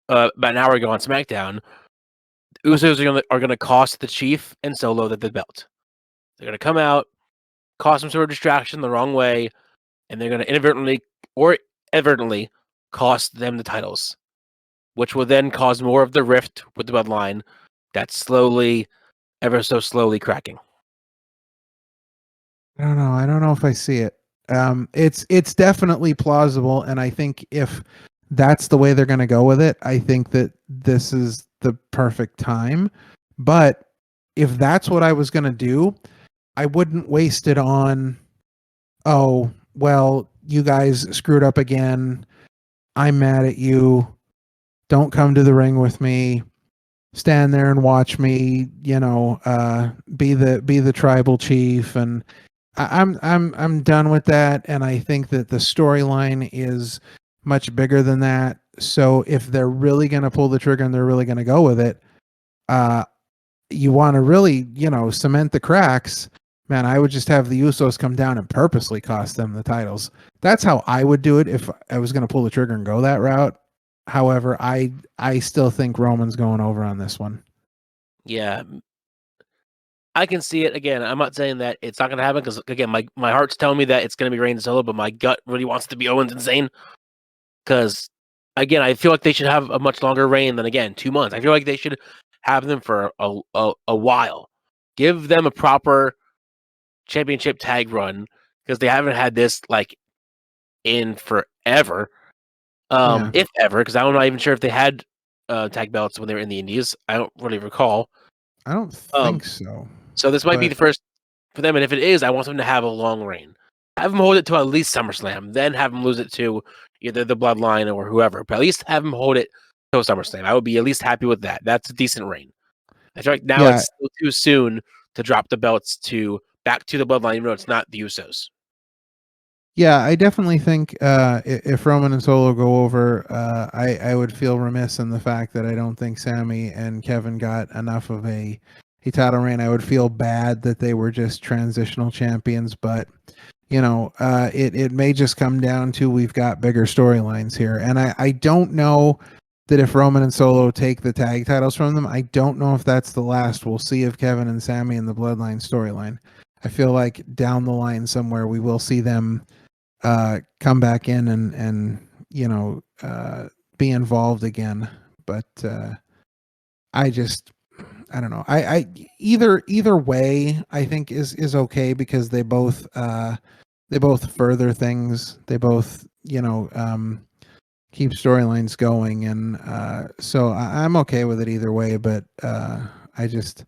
about an hour ago on SmackDown, the Usos are going to cost the Chief and Solo the belt. They're going to come out, cause some sort of distraction the wrong way, and they're going to inadvertently or advertently cost them the titles, which will then cause more of the rift with the bloodline that slowly ever so slowly cracking. I don't know. I don't know if I see it. It's definitely plausible, and I think if that's the way they're going to go with it, I think that this is the perfect time. But if that's what I was going to do, I wouldn't waste it on, oh, well, you guys screwed up again. I'm mad at you. Don't come to the ring with me. Stand there and watch me, be the tribal chief. And I'm done with that, and I think that the storyline is much bigger than that. So if they're really going to pull the trigger and they're really going to go with it, you want to really, cement the cracks. Man, I would just have the Usos come down and purposely cost them the titles. That's how I would do it if I was going to pull the trigger and go that route. However, I still think Roman's going over on this one. Yeah, I can see it. Again, I'm not saying that it's not going to happen because, again, my heart's telling me that it's going to be Reigns solo, but my gut really wants it to be Owens and Zayn because, again, I feel like they should have a much longer reign than, again, 2 months. I feel like they should have them for a while. Give them a proper championship tag run because they haven't had this, like, in forever, if ever, because I'm not even sure if they had tag belts when they were in the Indies. I don't really recall. I don't think so. So this might be the first for them, and if it is, I want them to have a long reign. Have them hold it to at least SummerSlam, then have them lose it to either the Bloodline or whoever. But at least have them hold it to SummerSlam. I would be at least happy with that. That's a decent reign. I feel like now it's still too soon to drop the belts back to the Bloodline, even though it's not the Usos. Yeah, I definitely think if Roman and Solo go over, I would feel remiss in the fact that I don't think Sami and Kevin got enough of a title reign. I would feel bad that they were just transitional champions, but it may just come down to we've got bigger storylines here. And I don't know that if Roman and Solo take the tag titles from them, I don't know if that's the last we'll see of Kevin and Sami in the Bloodline storyline. I feel like down the line somewhere we will see them come back in and be involved again. But I don't know. I either way I think is okay because they both further things. They both keep storylines going, and so I'm okay with it either way. But I just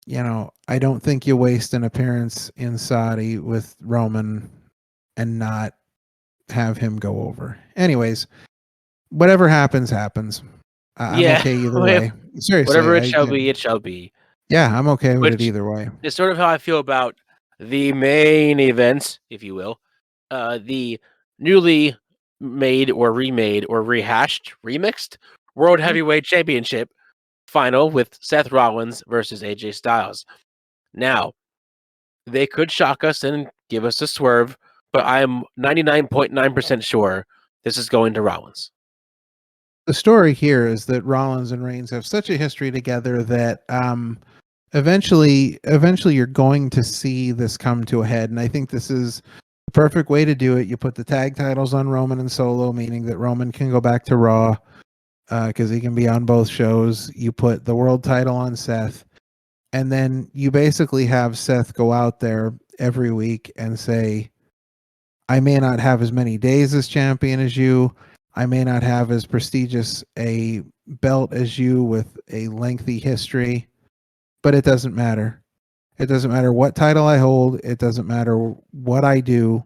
I don't think you waste an appearance in Saudi with Roman and not have him go over. Anyways, whatever happens. I'm okay either way. Seriously, whatever it shall be, it shall be. Yeah, I'm okay with it either way. It's sort of how I feel about the main event, if you will. The newly made or remade or rehashed, remixed World Heavyweight Championship final with Seth Rollins versus AJ Styles. Now, they could shock us and give us a swerve, but I'm 99.9% sure this is going to Rollins. The story here is that Rollins and Reigns have such a history together that eventually you're going to see this come to a head, and I think this is the perfect way to do it. You put the tag titles on Roman and Solo, meaning that Roman can go back to Raw because he can be on both shows. You put the world title on Seth, and then you basically have Seth go out there every week and say, I may not have as many days as champion as you. I may not have as prestigious a belt as you with a lengthy history, but it doesn't matter. It doesn't matter what title I hold. It doesn't matter what I do.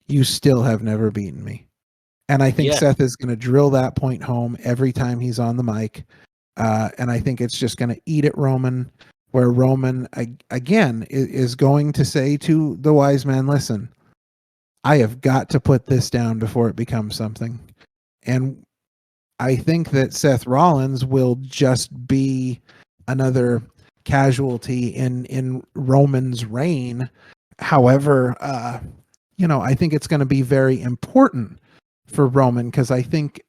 You still have never beaten me. And I think Seth is going to drill that point home every time he's on the mic. And I think it's just going to eat at Roman, where Roman, again, is going to say to the wise man, listen, I have got to put this down before it becomes something. And I think that Seth Rollins will just be another casualty in Roman's reign. However, I think it's going to be very important for Roman because I think,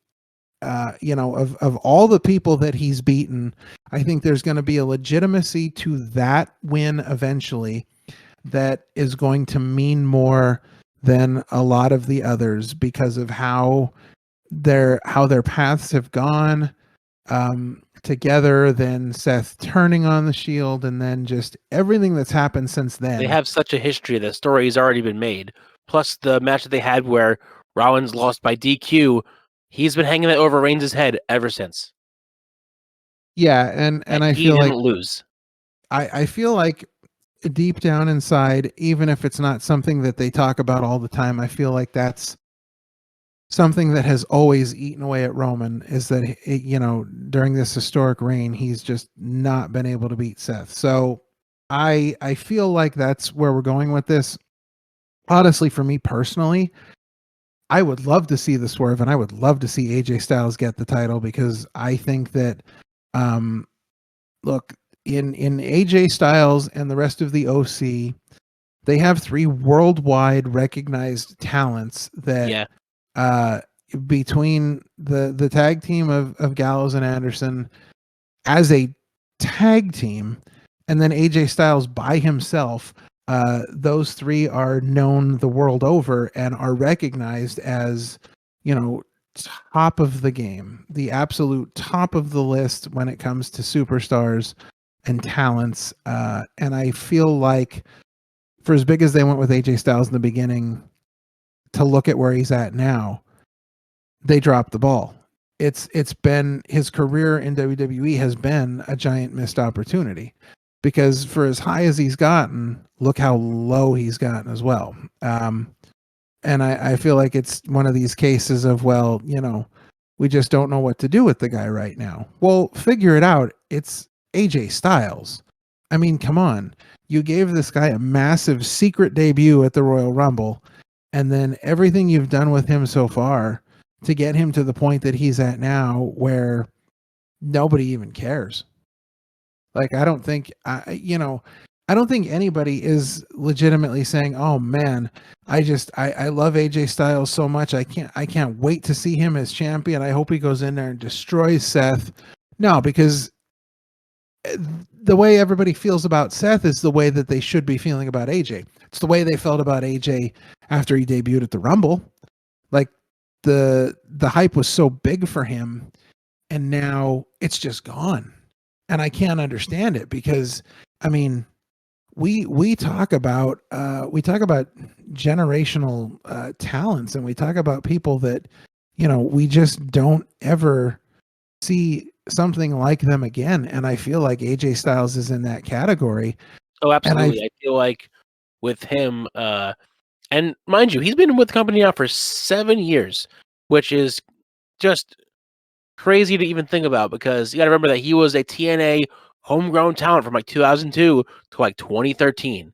of all the people that he's beaten, I think there's going to be a legitimacy to that win eventually that is going to mean more than a lot of the others because of how their paths have gone. To together, then Seth turning on the Shield, and then just everything that's happened since then. They have such a history. The story's already been made. Plus the match that they had where Rollins lost by DQ, he's been hanging that over Reigns' head ever since. Yeah, and I he feel didn't like lose. I feel like deep down inside, even if it's not something that they talk about all the time, I feel like that's something that has always eaten away at Roman, is that during this historic reign, he's just not been able to beat Seth. So I feel like that's where we're going with this. Honestly, for me personally, I would love to see the swerve, and I would love to see AJ Styles get the title, because I think that, look, in AJ Styles and the rest of the OC, they have 3 worldwide recognized talents that, between the tag team of Gallows and Anderson as a tag team, and then AJ Styles by himself, those 3 are known the world over and are recognized as, top of the game, the absolute top of the list when it comes to superstars and talents. And I feel like, for as big as they went with AJ Styles in the beginning, to look at where he's at now, they dropped the ball. It's been, his career in WWE has been a giant missed opportunity, because for as high as he's gotten, look how low he's gotten as well. And I feel like it's one of these cases of, well, we just don't know what to do with the guy right now. Well, figure it out. It's AJ Styles. I mean, come on. You gave this guy a massive secret debut at the Royal Rumble, and then everything you've done with him so far to get him to the point that he's at now, where nobody even cares. Like, I don't think anybody is legitimately saying, "Oh man, I love AJ Styles so much. I can't wait to see him as champion. I hope he goes in there and destroys Seth." No, because the way everybody feels about Seth is the way that they should be feeling about AJ. It's the way they felt about AJ after he debuted at the Rumble. Like, the hype was so big for him, and now it's just gone. And I can't understand it, because I mean, we talk about generational talents, and we talk about people that, we just don't ever see something like them again. And I feel like AJ Styles is in that category. Oh, absolutely. I feel like with him, and mind you, he's been with the company now for 7 years, which is just crazy to even think about, because you got to remember that he was a TNA homegrown talent from like 2002 to like 2013.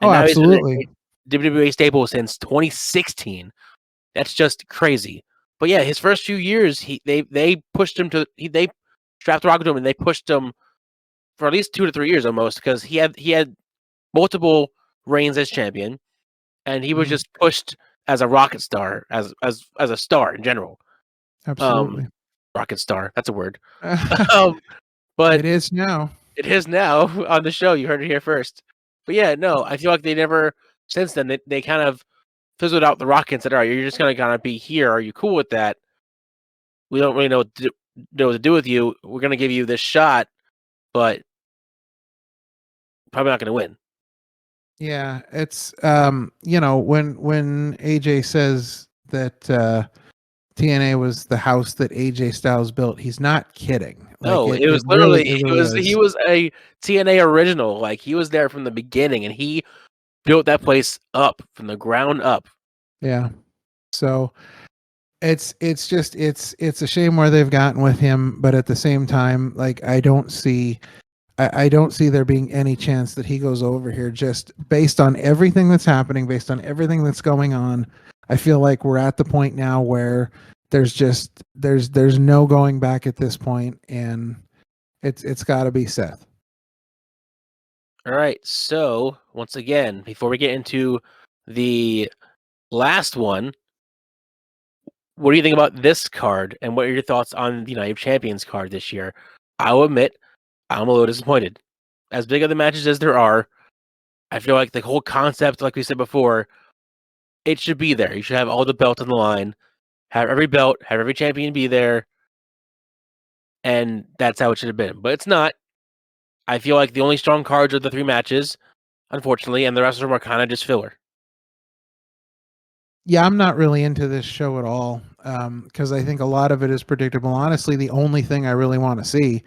And now absolutely. He's been a WWE staple since 2016. That's just crazy. But yeah, his first few years, they pushed him they strapped the rocket to him, and they pushed him for at least 2 to 3 years almost, because he had multiple reigns as champion, and he was just pushed as a rocket star, as a star in general. Absolutely. Rocket star, that's a word. But It is now. It is now on the show. You heard it here first. But yeah, no, I feel like they never, since then, they kind of fizzled out the rocket and said, all right, you're just going to kind of be here. Are you cool with that? We don't really know what to do with you. We're going to give you this shot, but probably not going to win. Yeah, it's when AJ says that TNA was the house that AJ Styles built, he's not kidding. Like, No, it was literally he was a TNA original. Like, he was there from the beginning, and he built that place up from the ground up. Yeah. So it's a shame where they've gotten with him, but at the same time, like, I don't see there being any chance that he goes over here, just based on everything that's happening, based on everything that's going on. I feel like we're at the point now where there's no going back at this point, and it's got to be Seth. All right. So once again, before we get into the last one, what do you think about this card, and what are your thoughts on the Night of Champions card this year? I'll admit, I'm a little disappointed. As big of the matches as there are, I feel like the whole concept, like we said before, it should be there. You should have all the belts on the line, have every belt, have every champion be there. and that's how it should have been. But it's not. I feel like the only strong cards are the 3 matches, unfortunately, and the rest of them are kind of just filler. Yeah, I'm not really into this show at all because I think a lot of it is predictable. Honestly, the only thing I really want to see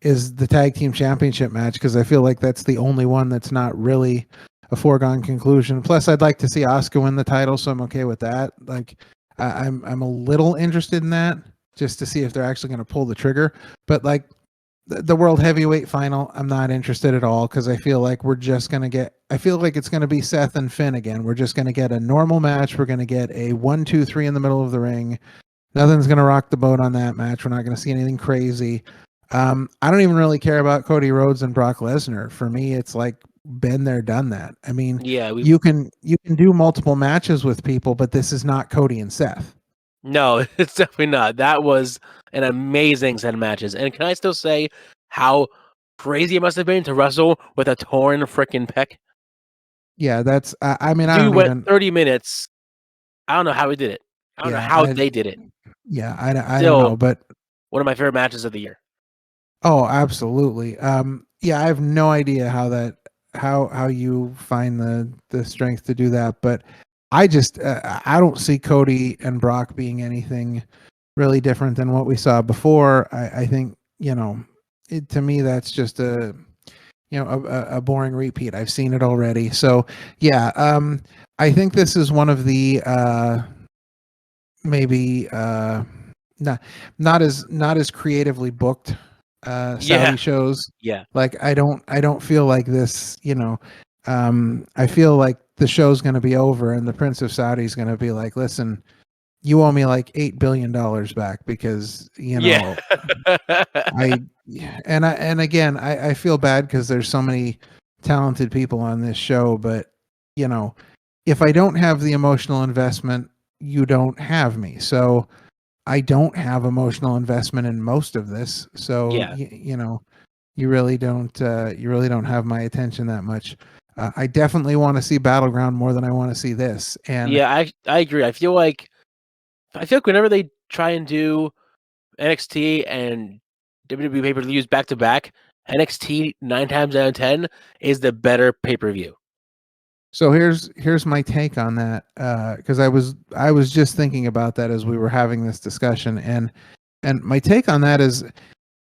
is the tag team championship match because I feel like that's the only one that's not really a foregone conclusion. Plus, I'd like to see Asuka win the title, so I'm okay with that. Like, I'm a little interested in that just to see if they're actually going to pull the trigger. But like the world heavyweight final, I'm not interested at all because I feel like we're just going to get. I feel like it's going to be Seth and Finn again. We're just going to get a normal match. We're going to get a 1, 2, 3 in the middle of the ring. Nothing's going to rock the boat on that match. We're not going to see anything crazy. I don't even really care about Cody Rhodes and Brock Lesnar. For me, it's like been there, done that. I mean, Yeah, you can do multiple matches with people, but this is not Cody and Seth. no, it's definitely not. That was an amazing set of matches. And can I still say how crazy it must have been to wrestle with a torn freaking pec? Yeah, that's. I mean, I Dude don't went even. 30 minutes. I don't know how he did it. I don't know Yeah, how they did it. yeah, I don't Still, know, but one of my favorite matches of the year. oh, absolutely. Yeah, I have no idea how you find the strength to do that, but I just I don't see Cody and Brock being anything really different than what we saw before. I think to me that's just a boring repeat. I've seen it already. So yeah, I think this is one of the maybe not not as creatively booked Saudi Yeah. shows. Yeah. Like I don't feel like this, I feel like the show's going to be over and the Prince of Saudi is going to be like, listen, you owe me like $8 billion back because, Yeah. I and again, I feel bad because there's so many talented people on this show, but if I don't have the emotional investment, you don't have me. So I don't have emotional investment in most of this. So Yeah. you really don't have my attention that much. I definitely want to see Battleground more than I want to see this. And Yeah, I agree. I feel like whenever they try and do NXT and WWE pay-per-views back to back, NXT 9 times out of 10 is the better pay-per-view. so here's my take on that because I was just thinking about that as we were having this discussion, and my take on that is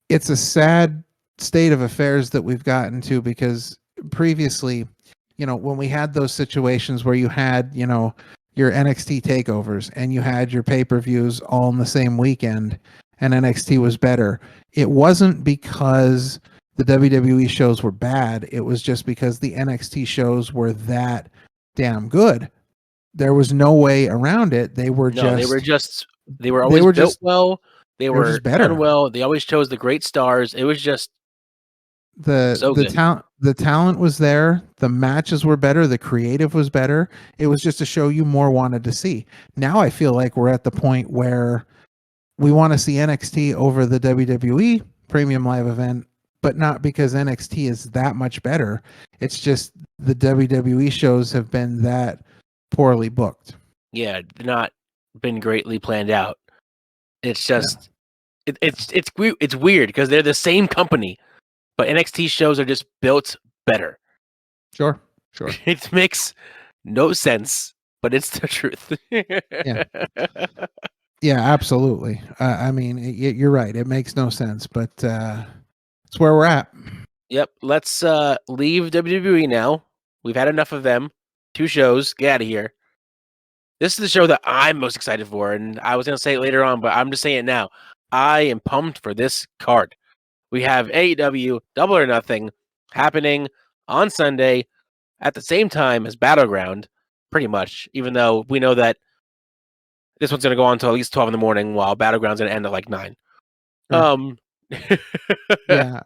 it's a sad state of affairs that we've gotten to because previously, when we had those situations where you had, your NXT takeovers and you had your pay-per-views all in the same weekend and NXT was better, it wasn't because the WWE shows were bad. It was just because the NXT shows were that damn good. There was no way around it. They were No, just they were they always were built just well. They they were were just done better. well. They always chose the great stars. It was just the so the good. talent was there, the matches were better, the creative was better. It was just a show you more wanted to see. Now I feel like we're at the point where we want to see NXT over the WWE premium live event, but not because NXT is that much better. It's just the WWE shows have been that poorly booked. Yeah, not been greatly planned out. It's Yeah, just it's weird because they're the same company, but NXT shows are just built better. sure, sure. It makes no sense, but it's the truth. Yeah, yeah, absolutely. I mean, you're right. It makes no sense, but it's where we're at. Yep, let's leave WWE now. We've had enough of them. 2 shows, get out of here. This is the show that I'm most excited for, and I was gonna say it later on, but I'm just saying it now. I am pumped for this card. We have AEW Double or Nothing happening on Sunday at the same time as Battleground, pretty much, even though we know that this one's gonna go on until at least 12 in the morning, while Battleground's gonna end at like 9. Sure. Um Yeah,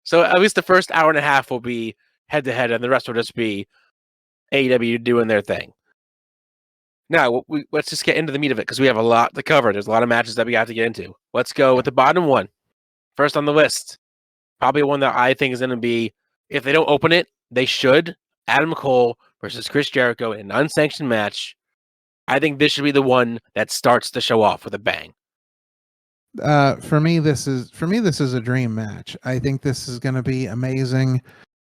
so at least the first hour and a half will be head to head, and the rest will just be AEW doing their thing. Now, let's just get into the meat of it because we have a lot to cover. There's a lot of matches that we have to get into. Let's go with the bottom one. First on the list, probably one that I think is going to be, if they don't open it, they should. Adam Cole versus Chris Jericho in an unsanctioned match. I think this should be the one that starts the show off with a bang. For me, this is a dream match. I think this is going to be amazing.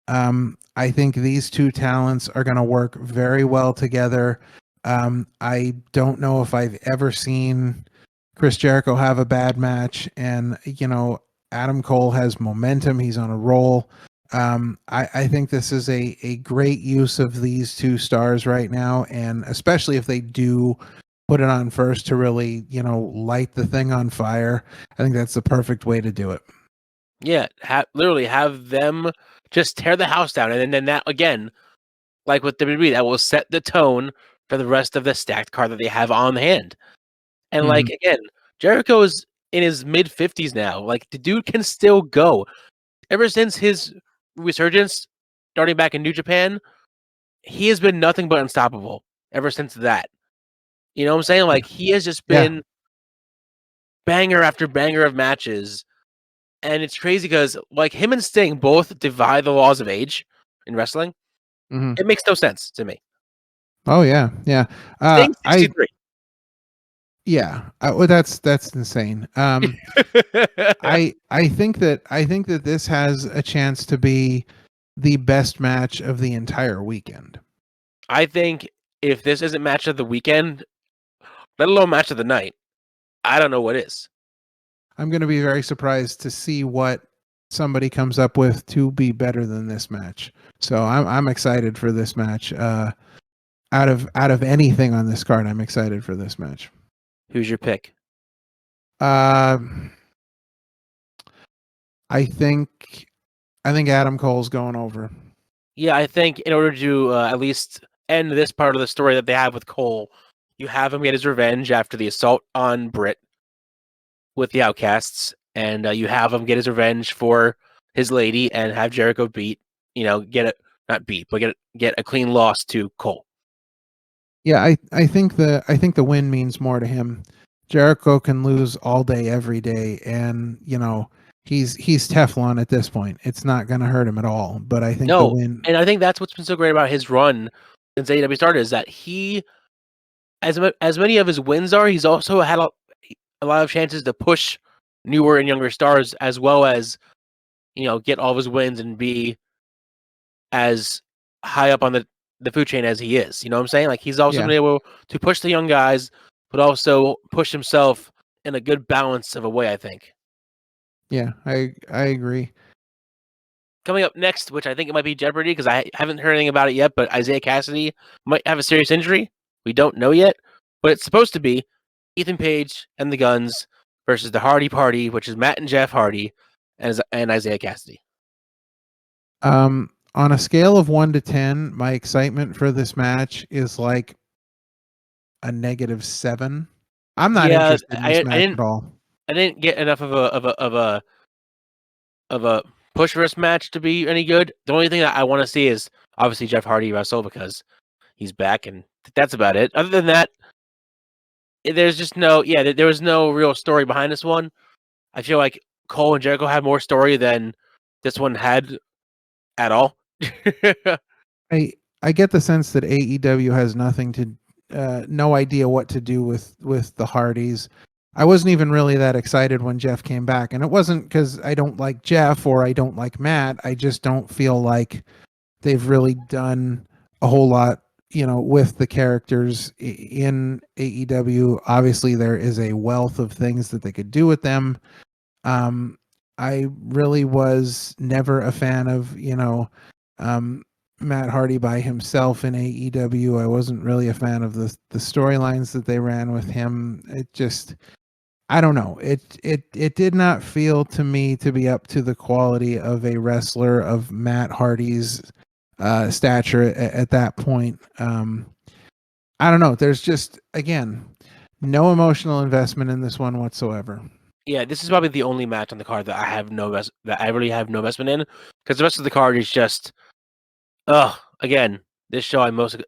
I think these two talents are going to work very well together. I don't know if I've ever seen Chris Jericho have a bad match, and Adam Cole has momentum. He's on a roll. I think this is a great use of these two stars right now, and especially if they do put it on first to really, light the thing on fire. I think that's the perfect way to do it. Yeah, literally have them just tear the house down, and then that again, like with WWE, that will set the tone for the rest of the stacked card that they have on hand. And Mhm. like again, Jericho is in his mid-50s now. Like the dude can still go. Ever since his resurgence, starting back in New Japan, he has been nothing but unstoppable. Ever since that, you know what I'm saying? Like he has just Yeah. been banger after banger of matches. And it's crazy because like him and Sting both defy the laws of age in wrestling. Hmm. It makes no sense to me. Oh yeah, yeah. Sting I 63. Yeah. Well, that's insane. I think that this has a chance to be the best match of the entire weekend. I think if this isn't match of the weekend, let alone match of the night, I don't know what is. I'm going to be very surprised to see what somebody comes up with to be better than this match. So I'm excited for this match. Out of anything on this card, I'm excited for this match. Who's your pick? Uh, I think Adam Cole's going over. Yeah, I think in order to at least end this part of the story that they have with Cole, you have him get his revenge after the assault on Britt with the Outcasts, and you have him get his revenge for his lady and have Jericho beat, get it not beat, but get a clean loss to Cole. Yeah, I think the win means more to him. Jericho can lose all day, every day, and he's Teflon at this point. It's not going to hurt him at all. But I think the No, win. and I think that's what's been so great about his run since AEW started is that he, as many of his wins are, he's also had a lot of chances to push newer and younger stars as well as get all of his wins and be as high up on the food chain as he is. You know what I'm saying? Like he's also Yeah, been able to push the young guys, but also push himself in a good balance of a way, I think. yeah, I agree. Coming up next, which I think it might be Jeopardy because I haven't heard anything about it yet, but Isaiah Cassidy might have a serious injury. We don't know yet, but it's supposed to be Ethan Page and the Guns versus the Hardy Party, which is Matt and Jeff Hardy and Isaiah Cassidy. On a scale of 1 to 10, my excitement for this match is like a -7. I'm not Yeah, interested in this match at all. I didn't get enough of a push wrist match to be any good. The only thing that I want to see is obviously Jeff Hardy wrestle because he's back, and that's about it. Other than that, there's just there was no real story behind this one. I feel like Cole and Jericho had more story than this one had at all. I get the sense that AEW has no idea what to do with the Hardys. I wasn't even really that excited when Jeff came back, and it wasn't because I don't like Jeff or I don't like Matt. I just don't feel like they've really done a whole lot, with the characters in AEW. Obviously, there is a wealth of things that they could do with them. Um, I really was never a fan of, um, Matt Hardy by himself in AEW. I wasn't really a fan of the storylines that they ran with him. It just, I don't know. It did not feel to me to be up to the quality of a wrestler of Matt Hardy's stature at that point. I don't know. There's just, again, no emotional investment in this one whatsoever. Yeah, this is probably the only match on the card that that I really have no investment in because the rest of the card is just, again, this show I'm most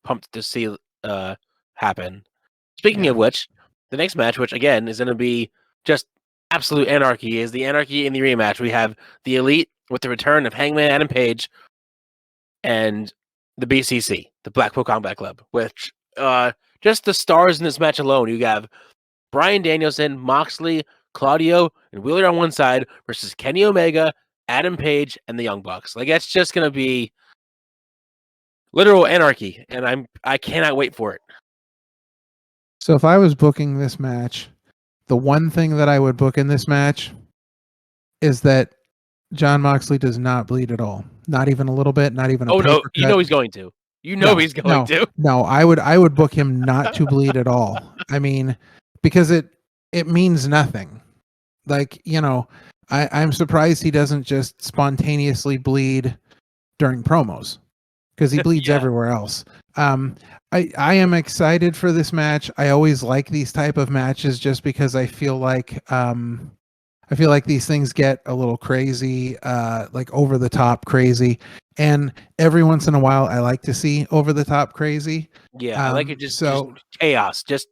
pumped to see happen. Speaking Yeah. of which, the next match, which again is going to be just absolute anarchy, is the Anarchy in the rematch. We have the Elite with the return of Hangman Adam Page and the BCC, the Blackpool Combat Club, which just the stars in this match alone, you have Bryan Danielson, Moxley, Claudio, and Wheeler on one side versus Kenny Omega, Adam Page, and the Young Bucks. Like, that's just gonna be literal anarchy, and I cannot wait for it. So if I was booking this match, the one thing that I would book in this match is that Jon Moxley does not bleed at all. Not even a little bit, not even a paper no, cut. you know he's going to. You know he's going to. No, I would book him not to bleed at all. I mean, because it means nothing. Like, you know, I'm surprised he doesn't just spontaneously bleed during promos, because he bleeds everywhere else. I am excited for this match. I always like these type of matches just because I feel like these things get a little crazy, like over the top crazy. And every once in a while, I like to see over the top crazy. Yeah, I like it just chaos, just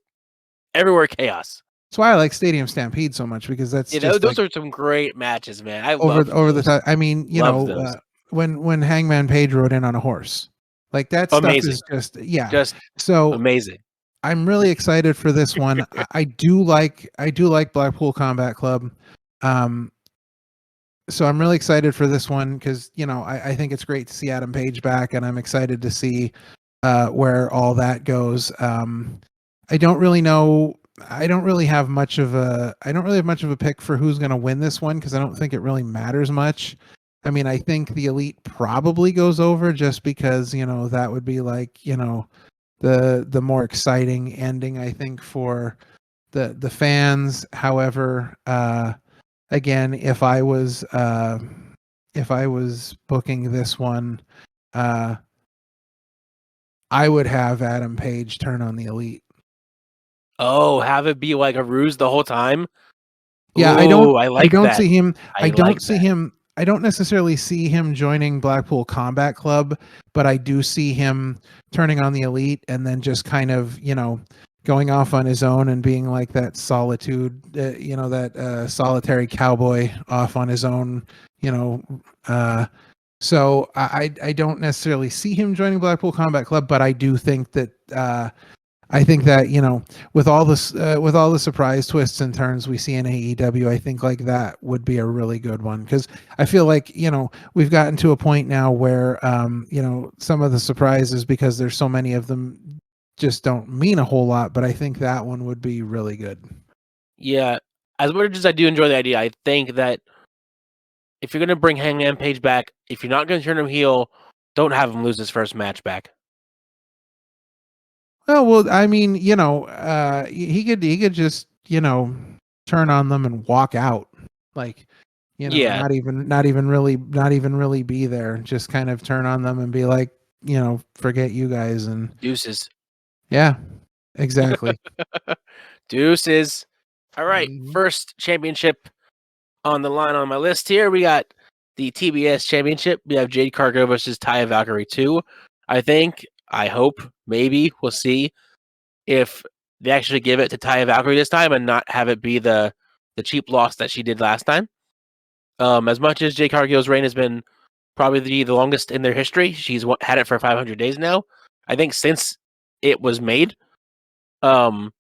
everywhere chaos. That's why I like Stadium Stampede so much, because that's those are some great matches, man. I over love the top. I mean, you know, when Hangman Page rode in on a horse, like that amazing. Stuff is just so amazing. I'm really excited for this one. I do like Blackpool Combat Club. So I'm really excited for this one because, you know, I think it's great to see Adam Page back, and I'm excited to see where all that goes. I don't really know. I don't really have much of a pick for who's going to win this one, because I don't think it really matters much. I mean, I think the Elite probably goes over, just because, you know, that would be like, you know, the more exciting ending, I think, for the fans. However, again, if I was booking this one, I would have Adam Page turn on the Elite. Oh, have it be like a ruse the whole time? Yeah, Ooh, I don't see him. I don't see him. I don't necessarily see him joining Blackpool Combat Club, but I do see him turning on the Elite and then just kind of, you know, going off on his own and being like that solitude, you know, that solitary cowboy off on his own, you know. So I don't necessarily see him joining Blackpool Combat Club, but I do think that you know, with all the surprise twists and turns we see in AEW, I think like that would be a really good one, because I feel like, you know, we've gotten to a point now where you know, some of the surprises, because there's so many of them, just don't mean a whole lot, but I think that one would be really good. Yeah, as much as I do enjoy the idea, I think that if you're going to bring Hangman Page back, if you're not going to turn him heel, don't have him lose his first match back. Oh, well, I mean, you know, he could just, you know, turn on them and walk out, like, you know, Yeah. not even really be there. Just kind of turn on them and be like, you know, forget you guys and deuces. Yeah, exactly. Deuces. All right, first championship on the line on my list here. We got the TBS championship. We have Jade Cargill versus Taya Valkyrie 2. I hope, maybe, we'll see if they actually give it to Taya Valkyrie this time and not have it be the cheap loss that she did last time. As much as Jade Cargill's reign has been probably the longest in their history, she's had it for 500 days now. I think since it was made, I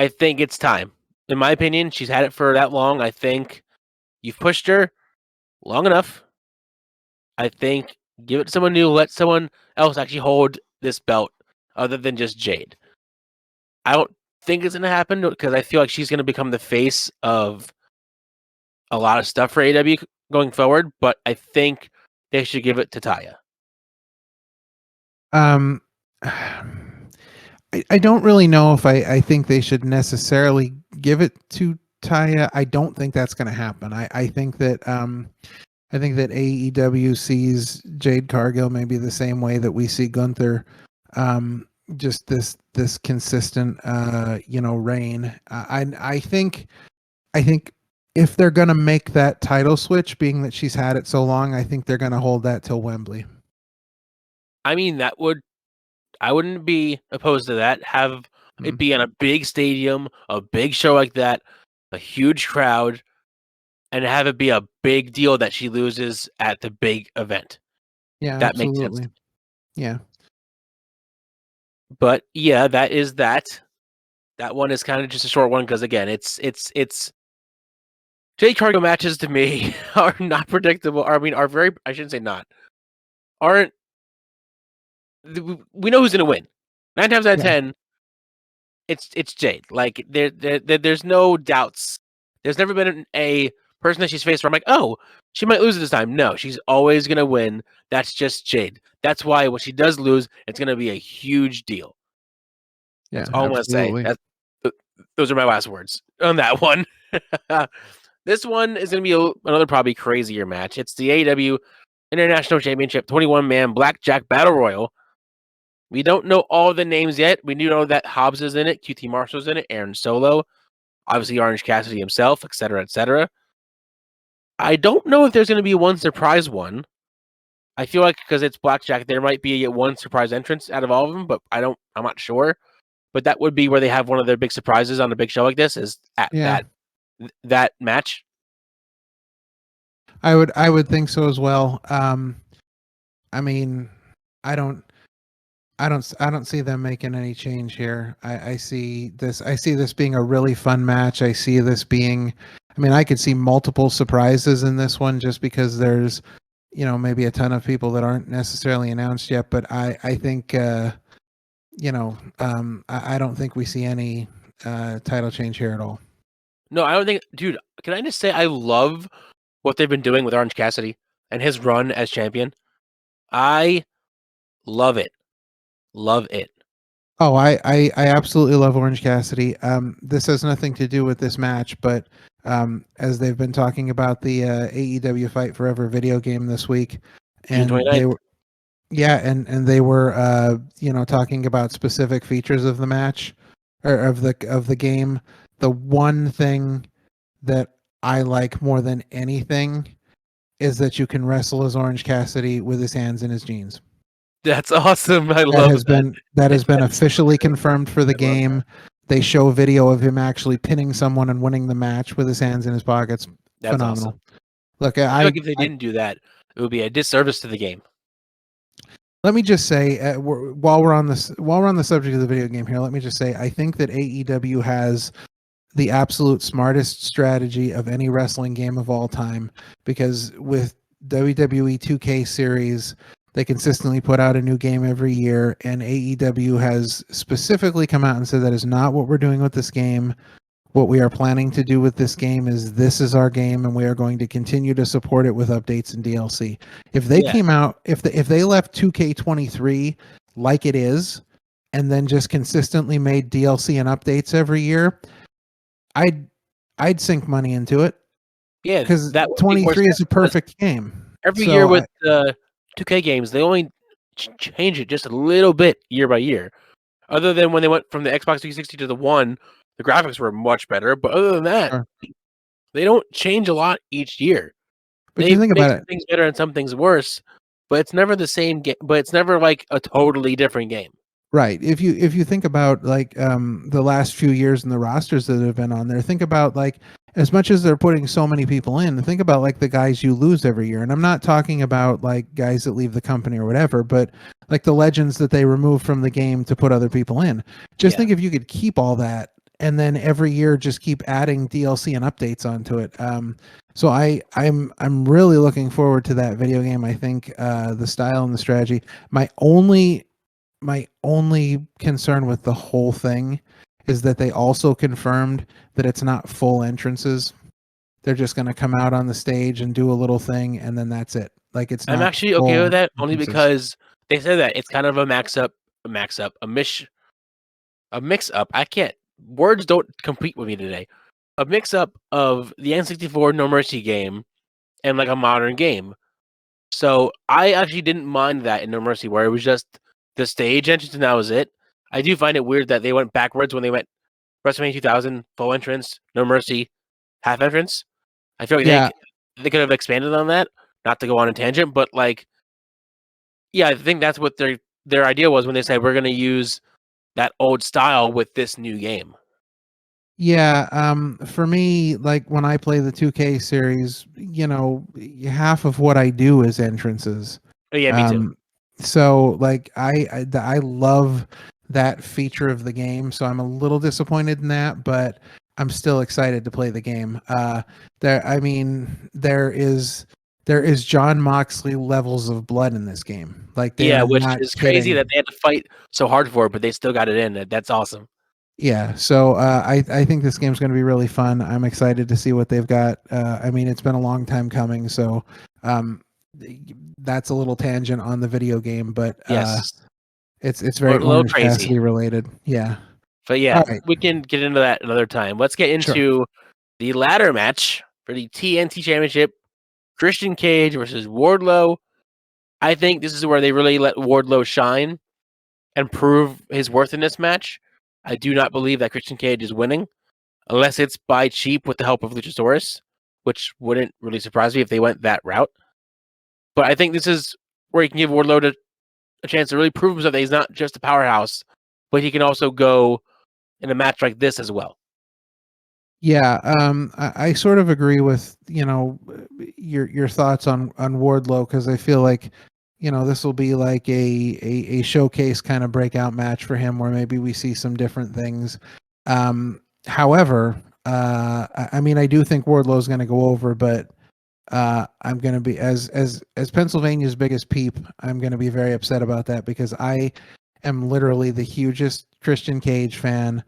think it's time. In my opinion, she's had it for that long. I think you've pushed her long enough. I think give it to someone new. Let someone else actually hold this belt other than just Jade. I don't think it's going to happen because I feel like she's going to become the face of a lot of stuff for AEW going forward, but I think they should give it to Taya. I don't really know if I think they should necessarily give it to Taya. I don't think that's going to happen. I think that AEW sees Jade Cargill maybe the same way that we see Gunther, just this consistent you know, reign. I think if they're going to make that title switch, being that she's had it so long, I think they're going to hold that till Wembley. I mean, I wouldn't be opposed to that. Have it be on a big stadium, a big show like that, a huge crowd, and have it be a big deal that she loses at the big event. Yeah, that absolutely. makes sense. Yeah. But yeah, that is that. That one is kind of just a short one because again, it's Jade Cargill matches to me are not predictable. I mean, are very. I shouldn't say not. Aren't. We know who's gonna win. 9 times out of 10, it's Jade. Like there's no doubts. There's never been a person that she's faced where I'm like, oh, she might lose this time. No, she's always gonna win. That's just Jade. That's why when she does lose, it's gonna be a huge deal. Yeah, That's all I'm gonna say. Those are my last words on that one. This one is gonna be another probably crazier match. It's the AEW International Championship 21-man Blackjack Battle Royal. We don't know all the names yet. We do know that Hobbs is in it, QT Marshall's in it, Aaron Solo, obviously Orange Cassidy himself, etc., etc. I don't know if there's going to be one surprise one. I feel like because it's Blackjack, there might be one surprise entrance out of all of them, but I'm not sure. But that would be where they have one of their big surprises on a big show like this is at that match. I would think so as well. I mean, I don't see them making any change here. I see this being a really fun match. I see this being, I mean, I could see multiple surprises in this one just because there's, maybe a ton of people that aren't necessarily announced yet. But I think, I don't think we see any title change here at all. No, I don't think, dude. Can I just say I love what they've been doing with Orange Cassidy and his run as champion? I love it. Love it. Oh, I absolutely love Orange Cassidy. This has nothing to do with this match, but as they've been talking about the AEW Fight Forever video game this week, and they were, and they were talking about specific features of the match or of the game. The one thing that I like more than anything is that you can wrestle as Orange Cassidy with his hands in his jeans. That's awesome. That has been officially confirmed for the game. They show video of him actually pinning someone and winning the match with his hands in his pockets. That's phenomenal. Awesome. Look, I feel like if they didn't do that, it would be a disservice to the game. Let me just say, while we're on the subject of the video game here, let me just say, I think that AEW has the absolute smartest strategy of any wrestling game of all time, because with WWE 2K series, they consistently put out a new game every year, and AEW has specifically come out and said that is not what we're doing with this game. What we are planning to do with this game is this is our game, and we are going to continue to support it with updates and DLC. If they came out, if they left 2K23 like it is, and then just consistently made DLC and updates every year, I'd sink money into it. Yeah, because that 23 is a perfect game. Every year with 2K games, they only change it just a little bit year by year. Other than when they went from the Xbox 360 to the One, the graphics were much better. But other than that, they don't change a lot each year. But you think about it, things better and some things worse. But it's never the same game. But it's never like a totally different game. Right. If you think about like the last few years and the rosters that have been on there, think about like as much as they're putting so many people in, think about like the guys you lose every year. And I'm not talking about like guys that leave the company or whatever, but like the legends that they remove from the game to put other people in. Just think if you could keep all that and then every year just keep adding DLC and updates onto it. So I'm really looking forward to that video game. I think the style and the strategy. My only concern with the whole thing is that they also confirmed that it's not full entrances. They're just going to come out on the stage and do a little thing, and then that's it. Like it's. I'm actually okay with that only because they said that it's kind of a mix up. I can't. Words don't compete with me today. A mix up of the N64 No Mercy game and like a modern game. So I actually didn't mind that in No Mercy, where it was just the stage entrance and that was it. I do find it weird that they went backwards when they went WrestleMania 2000 full entrance, No Mercy, half entrance. I feel like they could have expanded on that. Not to go on a tangent, but like, yeah, I think that's what their idea was when they said we're going to use that old style with this new game. Yeah, for me, like when I play the 2K series, half of what I do is entrances. Oh, yeah, me too. So like I love that feature of the game, so I'm a little disappointed in that, but I'm still excited to play the game. There is John Moxley levels of blood in this game. Like, they Yeah, are which not is crazy kidding. that they had to fight so hard for it, but they still got it in. That's awesome. Yeah, so I think this game's going to be really fun. I'm excited to see what they've got. I mean, it's been a long time coming, so um, that's a little tangent on the video game, but Yes. it's A very little Orange crazy. Cassidy related. Yeah. But yeah, All right. we can get into that another time. Let's get Sure. into the ladder match for the TNT Championship. Christian Cage versus Wardlow. I think this is where they really let Wardlow shine and prove his worth in this match. I do not believe that Christian Cage is winning unless it's by cheap with the help of Luchasaurus, which wouldn't really surprise me if they went that route. But I think this is where you can give Wardlow a chance to really prove himself that he's not just a powerhouse, but he can also go in a match like this as well. Yeah, I sort of agree with your thoughts on Wardlow, because I feel like this will be like a showcase kind of breakout match for him, where maybe we see some different things. However, I mean, I do think Wardlow is going to go over, but I'm going to be as Pennsylvania's biggest peep. I'm going to be very upset about that, because I am literally the hugest Christian Cage fan.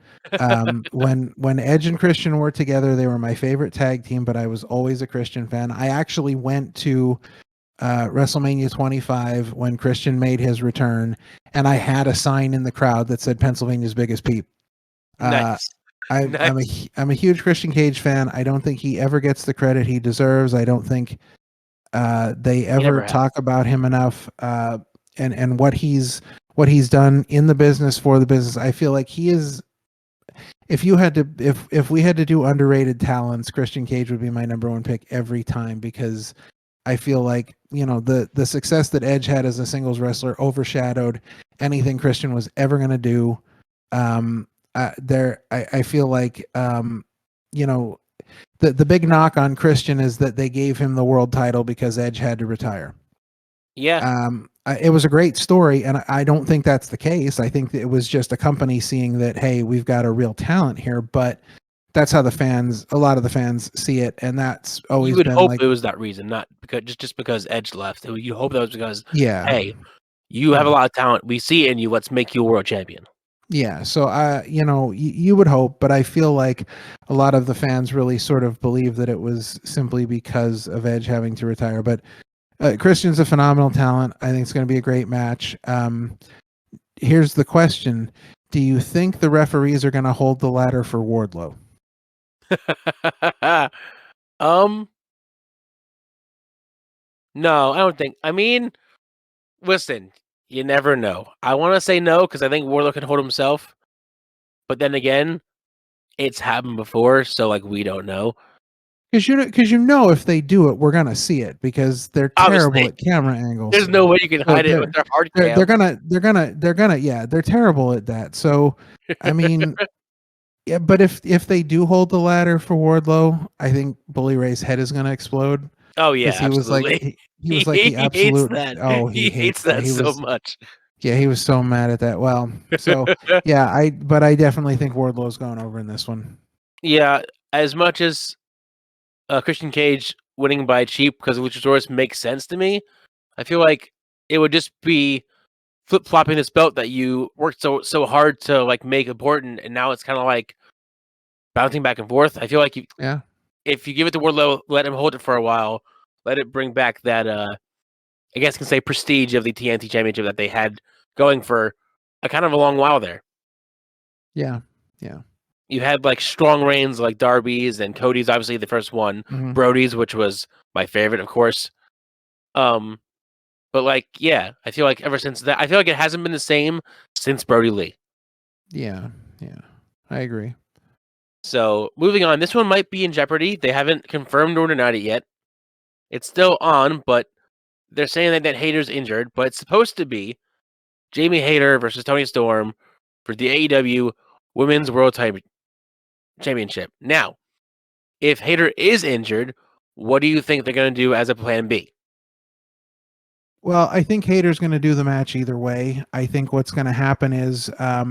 When Edge and Christian were together, they were my favorite tag team, but I was always a Christian fan. I actually went to WrestleMania 25 when Christian made his return, and I had a sign in the crowd that said Pennsylvania's biggest peep. Nice. I'm a huge Christian Cage fan. I don't think he ever gets the credit he deserves. I don't think they ever talk about him enough, and what he's done in the business, for the business. I feel like he is. If we had to do underrated talents, Christian Cage would be my number one pick every time, because I feel like the success that Edge had as a singles wrestler overshadowed anything Christian was ever going to do. I feel like the big knock on Christian is that they gave him the world title because Edge had to retire. Yeah. It was a great story, and I don't think that's the case. I think it was just a company seeing that, hey, we've got a real talent here, but that's how a lot of the fans see it, and that's always you would been hope like, it was that reason, not because just because Edge left. You hope that was because, yeah, hey, you have a lot of talent. We see it in you. Let's make you a world champion. Yeah, so you would hope, but I feel like a lot of the fans really sort of believe that it was simply because of Edge having to retire. But Christian's a phenomenal talent. I think it's going to be a great match. Here's the question: do you think the referees are going to hold the ladder for Wardlow? No, I don't think. I mean, listen, you never know. I want to say no because I think Wardlow can hold himself, but then again, it's happened before, so like we don't know. Because if they do it, we're gonna see it, because they're terrible Obviously, at camera angles. there's no way you can hide it with their hard cam. They're gonna yeah, they're terrible at that. So I mean, yeah, but if they do hold the ladder for Wardlow, I think Bully Ray's head is gonna explode. Oh yeah, Because he was like absolutely. he was like the He hates absolute. that. Oh, He hates that. that so much. Yeah, he was so mad at that. Well, so yeah, but I definitely think Wardlow's going over in this one. Yeah, as much as Christian Cage winning by cheap because Luchasaurus makes sense to me, I feel like it would just be flip flopping this belt that you worked so hard to like make important, and now it's kind of like bouncing back and forth. I feel like if you give it to Wardlow, let him hold it for a while, let it bring back that I guess you can say prestige of the TNT Championship that they had going for a kind of a long while there. Yeah. You had like strong reigns like Darby's and Cody's, obviously the first one, Mm-hmm. Brody's, which was my favorite, of course. But like, yeah, I feel like ever since that, I feel like it hasn't been the same since Brody Lee. Yeah, I agree. So moving on, this one might be in jeopardy. They haven't confirmed or denied it yet. It's still on, but they're saying that Hayter's injured, but it's supposed to be Jamie Hayter versus Toni Storm for the AEW Women's World Championship. Now, if Hayter is injured, what do you think they're going to do as a plan B? Well, I think Hayter's going to do the match either way. I think what's going to happen is I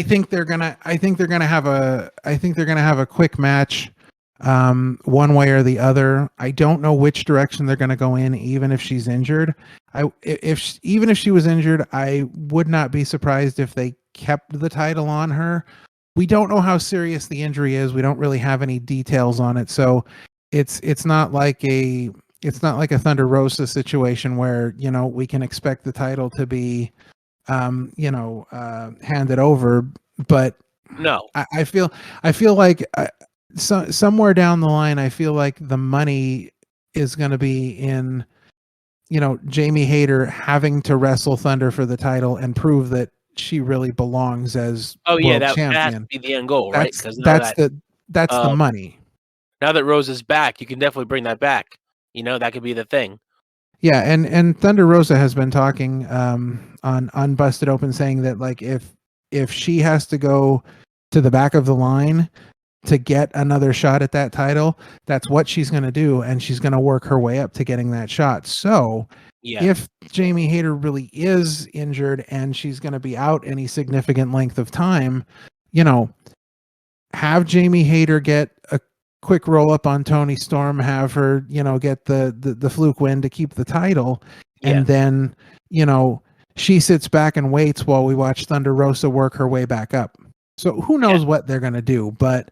think they're gonna have a quick match, one way or the other. I don't know which direction they're gonna go in, even if she's injured. Even if she was injured, I would not be surprised if they kept the title on her. We don't know how serious the injury is. We don't really have any details on it, so it's not like a Thunder Rosa situation where we can expect the title to be handed over. But No. I feel like somewhere down the line, I feel like the money is going to be in, Jamie Hayter having to wrestle Thunder for the title and prove that she really belongs as world That has to champion. be the end goal, right? Because That's the money. Now that Rose is back, you can definitely bring that back. That could be the thing. Yeah, and Thunder Rosa has been talking on Busted Open, saying that like if she has to go to the back of the line to get another shot at that title, that's what she's going to do, and she's going to work her way up to getting that shot. So if Jamie Hayter really is injured and she's going to be out any significant length of time, have Jamie Hayter get a quick roll up on Toni Storm, have her, get the fluke win to keep the title. And then, she sits back and waits while we watch Thunder Rosa work her way back up. So who knows what they're going to do, but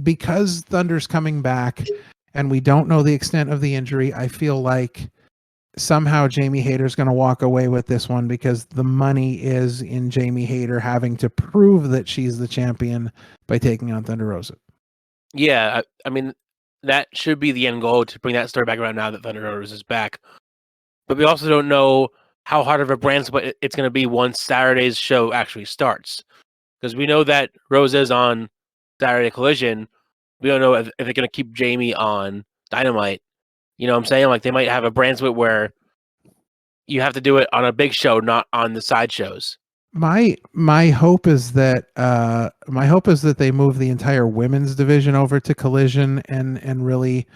because Thunder's coming back and we don't know the extent of the injury, I feel like somehow Jamie Hayter's going to walk away with this one because the money is in Jamie Hayter having to prove that she's the champion by taking on Thunder Rosa. Yeah, I mean, that should be the end goal, to bring that story back around now that Thunder Rosa is back. But we also don't know how hard of a brand split it's going to be once Saturday's show actually starts. Because we know that Rosa's on Saturday Collision. We don't know if they're going to keep Jamie on Dynamite. You know what I'm saying? Like, they might have a brand split where you have to do it on a big show, not on the side shows. My hope is that they move the entire women's division over to Collision and really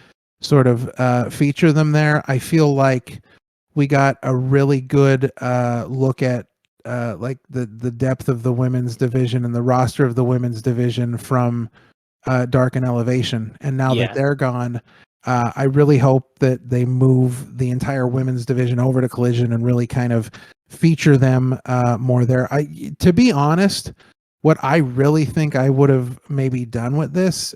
sort of feature them there. I feel like we got a really good look at like the depth of the women's division and the roster of the women's division from Dark and Elevation, and now that they're gone, I really hope that they move the entire women's division over to Collision and really kind of feature them more there. To be honest, what I really think I would have maybe done with this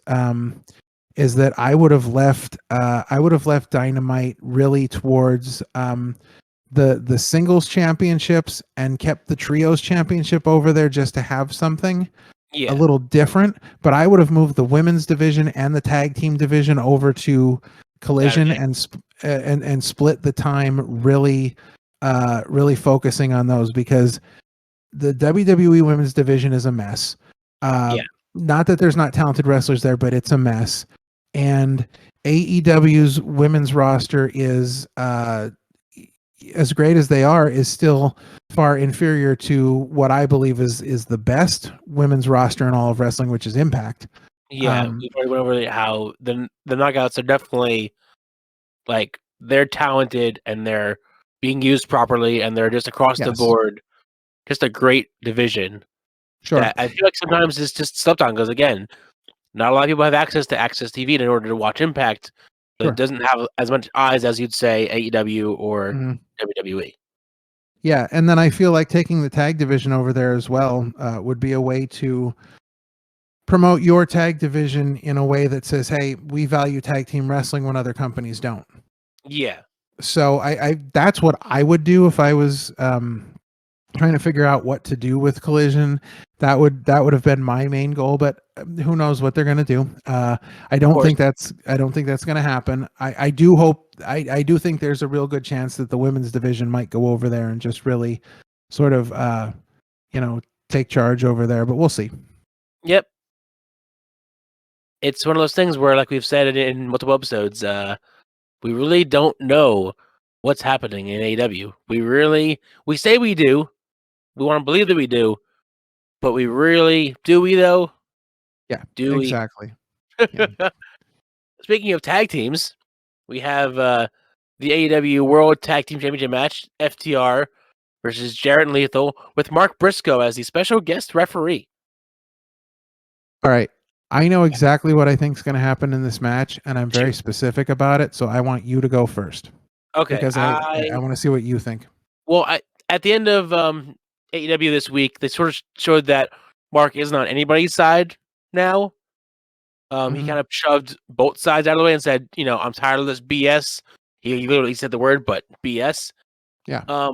is that I would have left Dynamite really towards the singles championships and kept the trios championship over there just to have something a little different. But I would have moved the women's division and the tag team division over to Collision and split the time, really focusing on those, because the WWE women's division is a mess. Not that there's not talented wrestlers there, but it's a mess. And AEW's women's roster is as great as they are, is still far inferior to what I believe is the best women's roster in all of wrestling, which is Impact. We already went over how the knockouts are definitely, like, they're talented and they're being used properly, and they're just across the board, just a great division. Sure. That I feel like sometimes it's just slept on, because again, not a lot of people have access to Access TV in order to watch Impact. But it doesn't have as much eyes as you'd say AEW or WWE. Yeah, and then I feel like taking the tag division over there as well would be a way to promote your tag division in a way that says, hey, we value tag team wrestling when other companies don't. Yeah. So I that's what I would do if I was trying to figure out what to do with Collision. That would have been my main goal, but who knows what they're going to do. I don't think that's going to happen. I do hope, I do think there's a real good chance that the women's division might go over there and just really sort of take charge over there, but we'll see. Yep. It's one of those things where, like we've said in multiple episodes, we really don't know what's happening in AEW. We say we do. We want to believe that we do, but do we though? Yeah, do exactly. We? Yeah. Speaking of tag teams, We have the AEW World Tag Team Championship match, FTR versus Jarrett and Lethal, with Mark Briscoe as the special guest referee. All right. I know exactly what I think is going to happen in this match, and I'm very specific about it. So I want you to go first. Okay, because I want to see what you think. Well, at the end of AEW this week, they sort of showed that Mark isn't on anybody's side now. He kind of shoved both sides out of the way and said, I'm tired of this BS. He literally said the word, but BS. Yeah.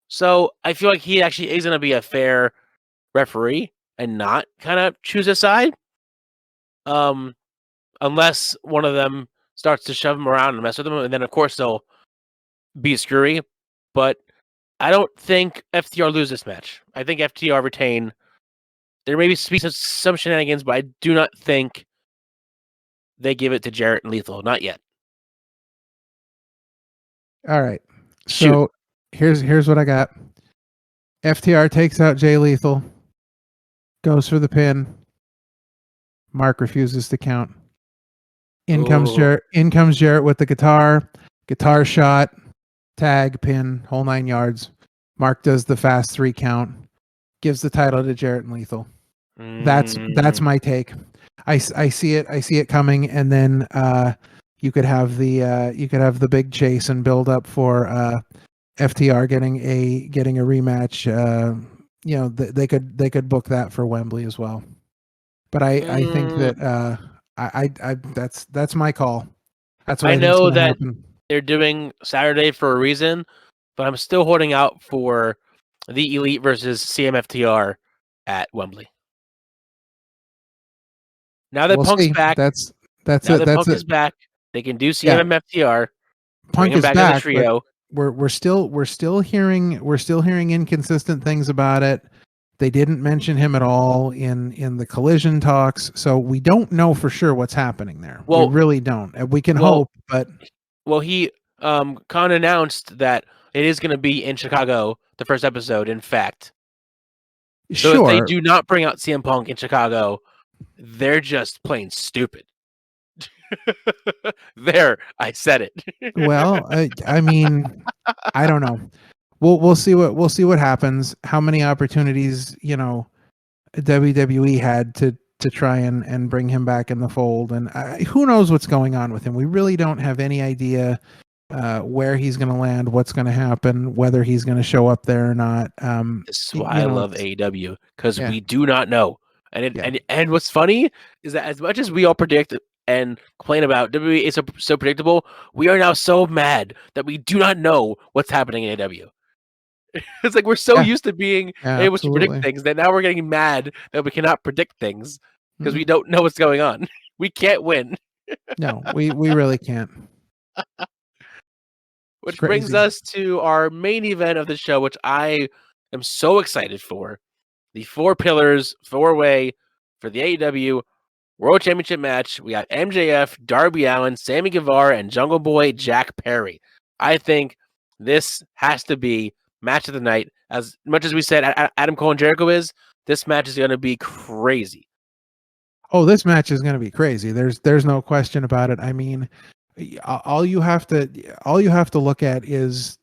So I feel like he actually is going to be a fair referee and not kind of choose a side. Unless one of them starts to shove him around and mess with him, and then of course they'll be screwy. But I don't think FTR lose this match. I think FTR retain. There may be some shenanigans, but I do not think they give it to Jarrett and Lethal. Not yet. All right. So here's what I got. FTR takes out Jay Lethal. Goes for the pin. Mark refuses to count. In comes Jarrett with the guitar shot, tag, pin, whole 9 yards. Mark does the fast 3 count, gives the title to Jarrett and Lethal. That's my take. I see it coming, and then you could have the big chase and build up for FTR getting a rematch. They could book that for Wembley as well. But I think that that's my call. That's what I know that happen. They're doing Saturday for a reason, but I'm still holding out for the Elite versus CMFTR at Wembley. Now that Punk's back, that's now it. That Punk is back. They can do CMFTR. Punk is back. The trio. We're still hearing inconsistent things about it. They didn't mention him at all in the Collision talks, so we don't know for sure what's happening there. We really don't. We can hope, but he Khan announced that it is going to be in Chicago. The first episode, in fact. So if they do not bring out CM Punk in Chicago, they're just plain stupid. There, I said it. Well, I mean, I don't know. We'll see what happens. How many opportunities WWE had to try and bring him back in the fold, and who knows what's going on with him. We really don't have any idea where he's going to land, what's going to happen, whether he's going to show up there or not. This is why I love AEW, because we do not know. And what's funny is that as much as we all predict and complain about WWE is so predictable, we are now so mad that we do not know what's happening in AEW. It's like we're so used to being able to predict things that now we're getting mad that we cannot predict things because we don't know what's going on. We can't win. No, we really can't. Which brings us to our main event of the show, which I am so excited for. The 4 pillars, 4-way for the AEW World Championship match. We got MJF, Darby Allin, Sammy Guevara, and Jungle Boy Jack Perry. I think this has to be match of the night. As much as we said Adam Cole and Jericho is, this match is going to be crazy. Oh, this match is going to be crazy. There's no question about it. I mean, all you have to look at is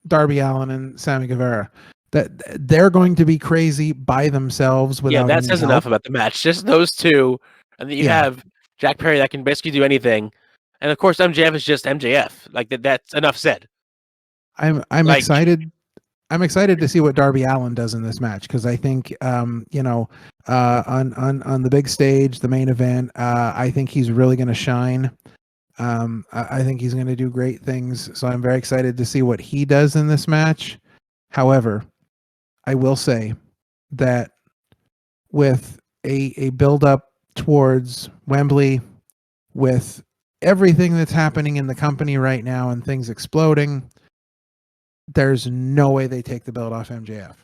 Darby Allin and Sammy Guevara. That they're going to be crazy by themselves without that says help. Enough about the match. Just those two, and then you have Jack Perry that can basically do anything, and of course MJF is just MJF. Like that's enough said. I'm excited. I'm excited to see what Darby Allin does in this match because I think on the big stage, the main event, I think he's really going to shine. I think he's going to do great things. So I'm very excited to see what he does in this match. However, I will say that with a build up towards Wembley, with everything that's happening in the company right now and things exploding, there's no way they take the belt off MJF.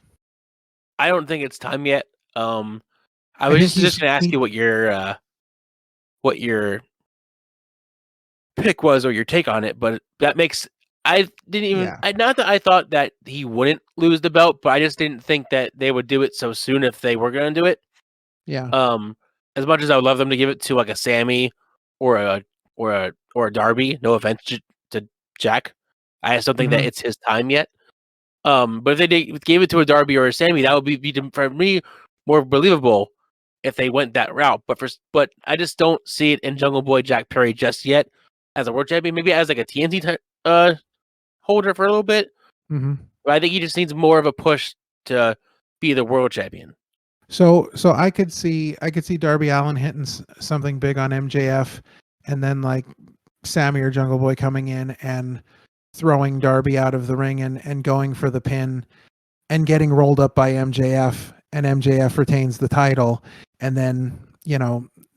I don't think it's time yet. I was just going to ask you what your pick was or your take on it, but that makes I didn't even not that I thought that he wouldn't lose the belt, but I just didn't think that they would do it so soon if they were going to do it. Yeah. As much as I would love them to give it to like a Sammy or or a Darby. No offense to Jack, I just don't think that it's his time yet. But if they gave it to a Darby or a Sammy, that would be for me more believable if they went that route. But I just don't see it in Jungle Boy Jack Perry just yet as a world champion. Maybe as like a TNT holder for a little bit. Mm-hmm. But I think he just needs more of a push to be the world champion. So I could see Darby Allin hitting something big on MJF, and then like Sammy or Jungle Boy coming in and throwing Darby out of the ring and going for the pin and getting rolled up by MJF, and MJF retains the title, and then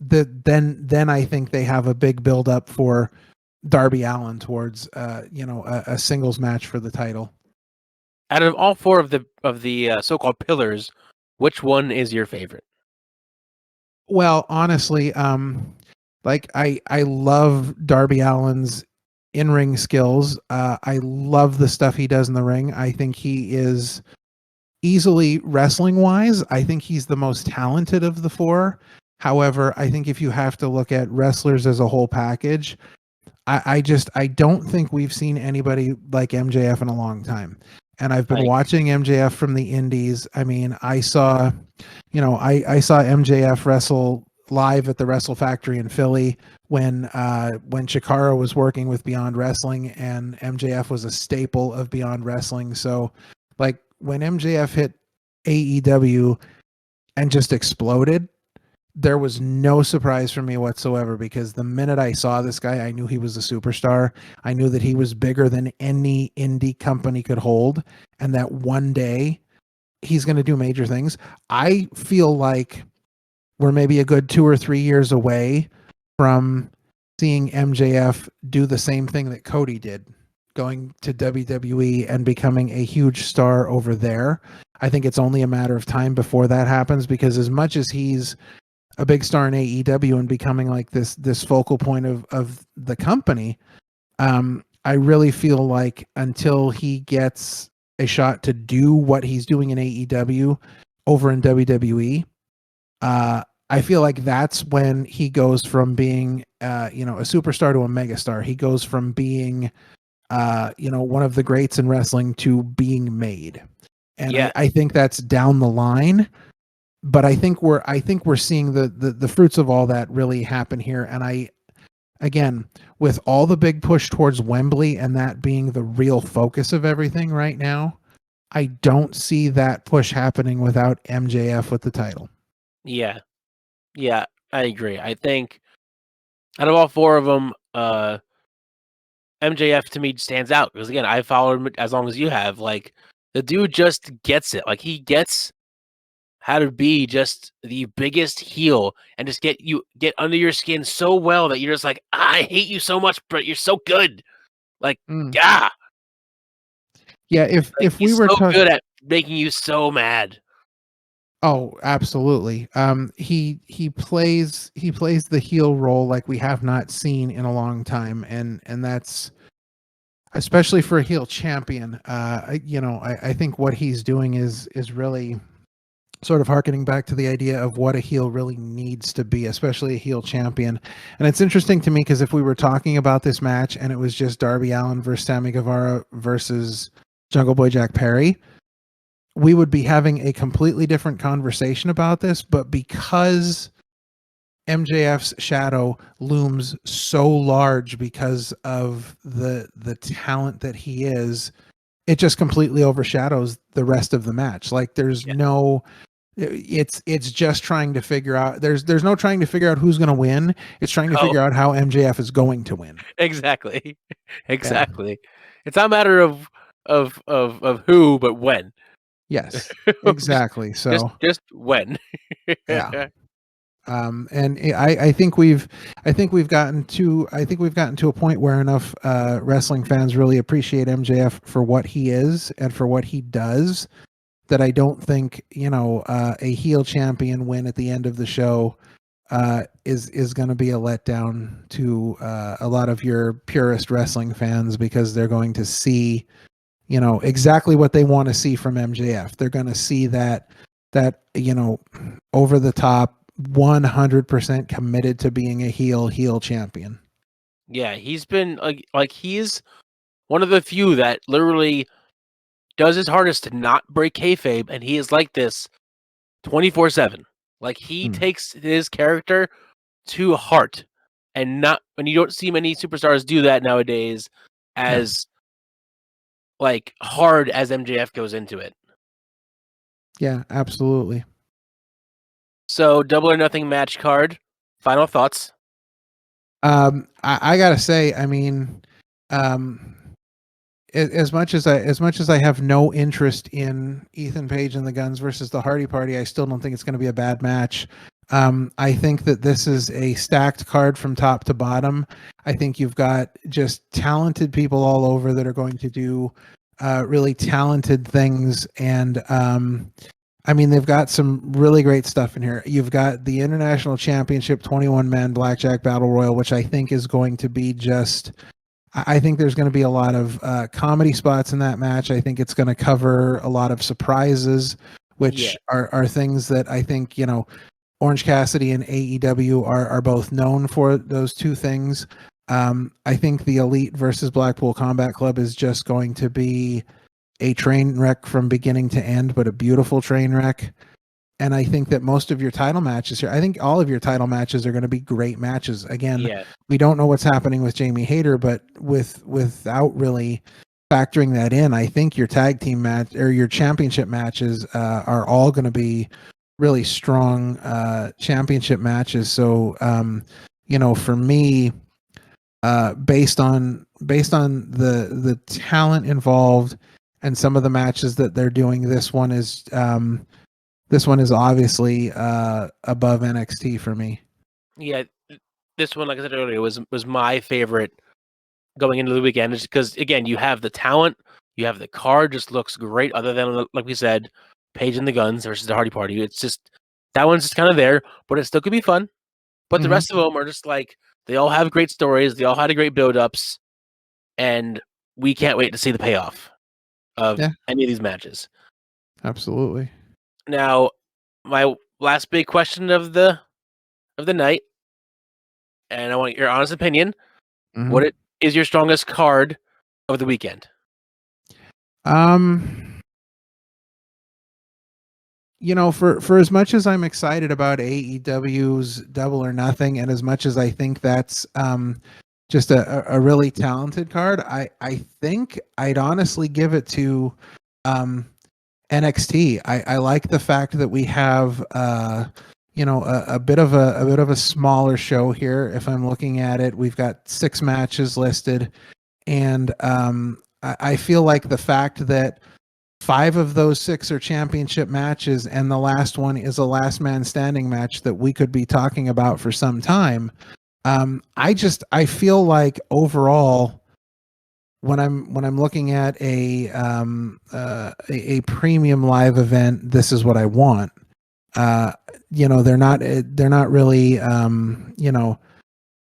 then I think they have a big build up for Darby Allin towards a singles match for the title. Out of all four of the so-called pillars, which one is your favorite? Well, honestly, like I love Darby Allin's in-ring skills. I love the stuff he does in the ring. I think he is easily wrestling-wise. I think he's the most talented of the four. However, I think if you have to look at wrestlers as a whole package, I don't think we've seen anybody like MJF in a long time. And I've been watching MJF from the indies. I mean, I saw MJF wrestle live at the Wrestle Factory in Philly when Chikara was working with Beyond Wrestling, and MJF was a staple of Beyond Wrestling. So like when MJF hit AEW and just exploded, there was no surprise for me whatsoever, because the minute I saw this guy, I knew he was a superstar. I knew that he was bigger than any indie company could hold, and that one day he's going to do major things. I feel like we're maybe a good 2 or 3 years away from seeing MJF do the same thing that Cody did, going to WWE and becoming a huge star over there. I think it's only a matter of time before that happens, because as much as he's a big star in AEW and becoming like this focal point of the company, I really feel like until he gets a shot to do what he's doing in AEW over in WWE, I feel like that's when he goes from being a superstar to a megastar. He goes from being one of the greats in wrestling to being made. And yeah. I think that's down the line. But I think we're seeing the fruits of all that really happen here. And again, with all the big push towards Wembley and that being the real focus of everything right now, I don't see that push happening without MJF with the title. Yeah, I agree. I think out of all four of them, MJF to me stands out because again, I followed him as long as you have. Like the dude just gets it. Like he gets how to be just the biggest heel and just get under your skin so well that you're just like, I hate you so much, but you're so good. Like, yeah. If we were so good at making you so mad. Oh, absolutely. He plays the heel role like we have not seen in a long time, and that's especially for a heel champion. I think what he's doing is really sort of harkening back to the idea of what a heel really needs to be, especially a heel champion. And it's interesting to me because if we were talking about this match and it was just Darby Allin versus Sammy Guevara versus Jungle Boy Jack Perry, we would be having a completely different conversation about this. But because MJF's shadow looms so large because of the talent that he is, it just completely overshadows the rest of the match. Like there's no, it's just trying to figure out, there's no trying to figure out who's going to win. It's trying to figure out how MJF is going to win. Exactly. Yeah. It's not a matter of who, but when. Yes, exactly. So just when. Yeah. And I think we've gotten to a point where enough wrestling fans really appreciate MJF for what he is and for what he does, that I don't think a heel champion win at the end of the show is going to be a letdown to a lot of your purist wrestling fans, because they're going to see exactly what they want to see from MJF. They're going to see that over the top, 100% committed to being a heel champion. Yeah, he's been like he's one of the few that literally does his hardest to not break kayfabe, and he is like this 24/7. Like he takes his character to heart, and not when you don't see many superstars do that nowadays, as like hard as MJF goes into it. Yeah, absolutely. So Double or Nothing match card. Final thoughts. I gotta say, I mean, um, as much as I have no interest in Ethan Page and the Guns versus the Hardy Party, I still don't think it's going to be a bad match. I think that this is a stacked card from top to bottom. I think you've got just talented people all over that are going to do really talented things, and I mean, they've got some really great stuff in here. You've got the International Championship 21-man Blackjack Battle Royal, which I think is going to be just. I think there's going to be a lot of comedy spots in that match. I think it's going to cover a lot of surprises, which are things that I think, Orange Cassidy and AEW are both known for, those two things. I think the Elite versus Blackpool Combat Club is just going to be a train wreck from beginning to end, but a beautiful train wreck. And I think that most of your title matches here, I think all of your title matches are going to be great matches. Again, we don't know what's happening with Jamie Hayter, but without really factoring that in, I think your tag team match or your championship matches are all going to be really strong championship matches. So, for me, based on the talent involved and some of the matches that they're doing, this one is obviously above NXT for me. Yeah, this one, like I said earlier, was my favorite going into the weekend, just because again, you have the talent, you have the card, just looks great. Other than, like we said, Page and the Guns versus the Hardy Party, it's just that one's just kind of there, but it still could be fun. But the rest of them are just like they all have great stories, they all had a great build-ups, and we can't wait to see the payoff of any of these matches. Absolutely. Now, my last big question of the night, and I want your honest opinion. What is your strongest card of the weekend? For as much as I'm excited about AEW's Double or Nothing, and as much as I think that's just a really talented card, I think I'd honestly give it to NXT. I like the fact that we have a bit of a smaller show here. If I'm looking at it, we've got 6 matches listed, and I feel like the fact that 5 of those 6 are championship matches, and the last one is a last man standing match that we could be talking about for some time. I feel like overall, when I'm looking at a premium live event, this is what I want. They're not really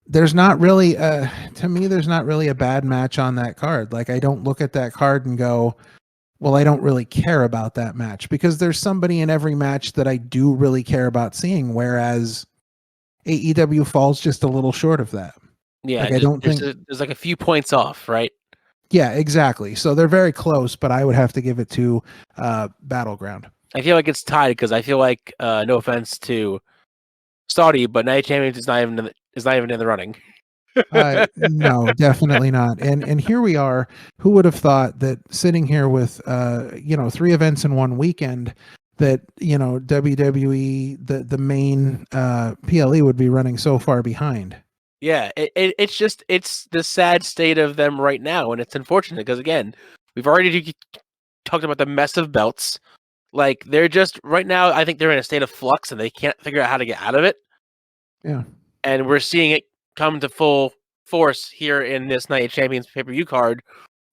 there's not really to me there's not really a bad match on that card. Like, I don't look at that card and go, well, I don't really care about that match, because there's somebody in every match that I do really care about seeing, whereas AEW falls just a little short of that. Yeah, like, I don't think there's like a few points off, right? Yeah, exactly. So they're very close, but I would have to give it to Battleground. I feel like it's tied because I feel like, no offense to Saudi, but Night of Champions is not even in the running. No, definitely not. And here we are. Who would have thought that sitting here with 3 events in one weekend, that WWE, the main PLE, would be running so far behind? Yeah, it's the sad state of them right now, and it's unfortunate because, again, we've already talked about the mess of belts. Like, they're just right now, I think they're in a state of flux and they can't figure out how to get out of it. Yeah. And we're seeing it come to full force here in this Night of Champions pay-per-view card,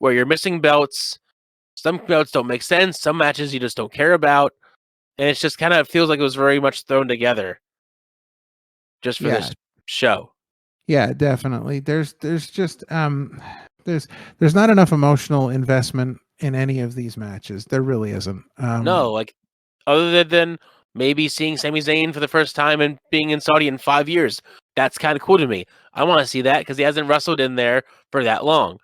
where you're missing belts. Some belts don't make sense. Some matches you just don't care about. And it's just kind of feels like it was very much thrown together just for this show. Yeah, definitely. There's just there's not enough emotional investment in any of these matches. There really isn't. No, like, other than maybe seeing Sami Zayn for the first time and being in Saudi in 5 years, that's kind of cool to me. I want to see that because he hasn't wrestled in there for that long.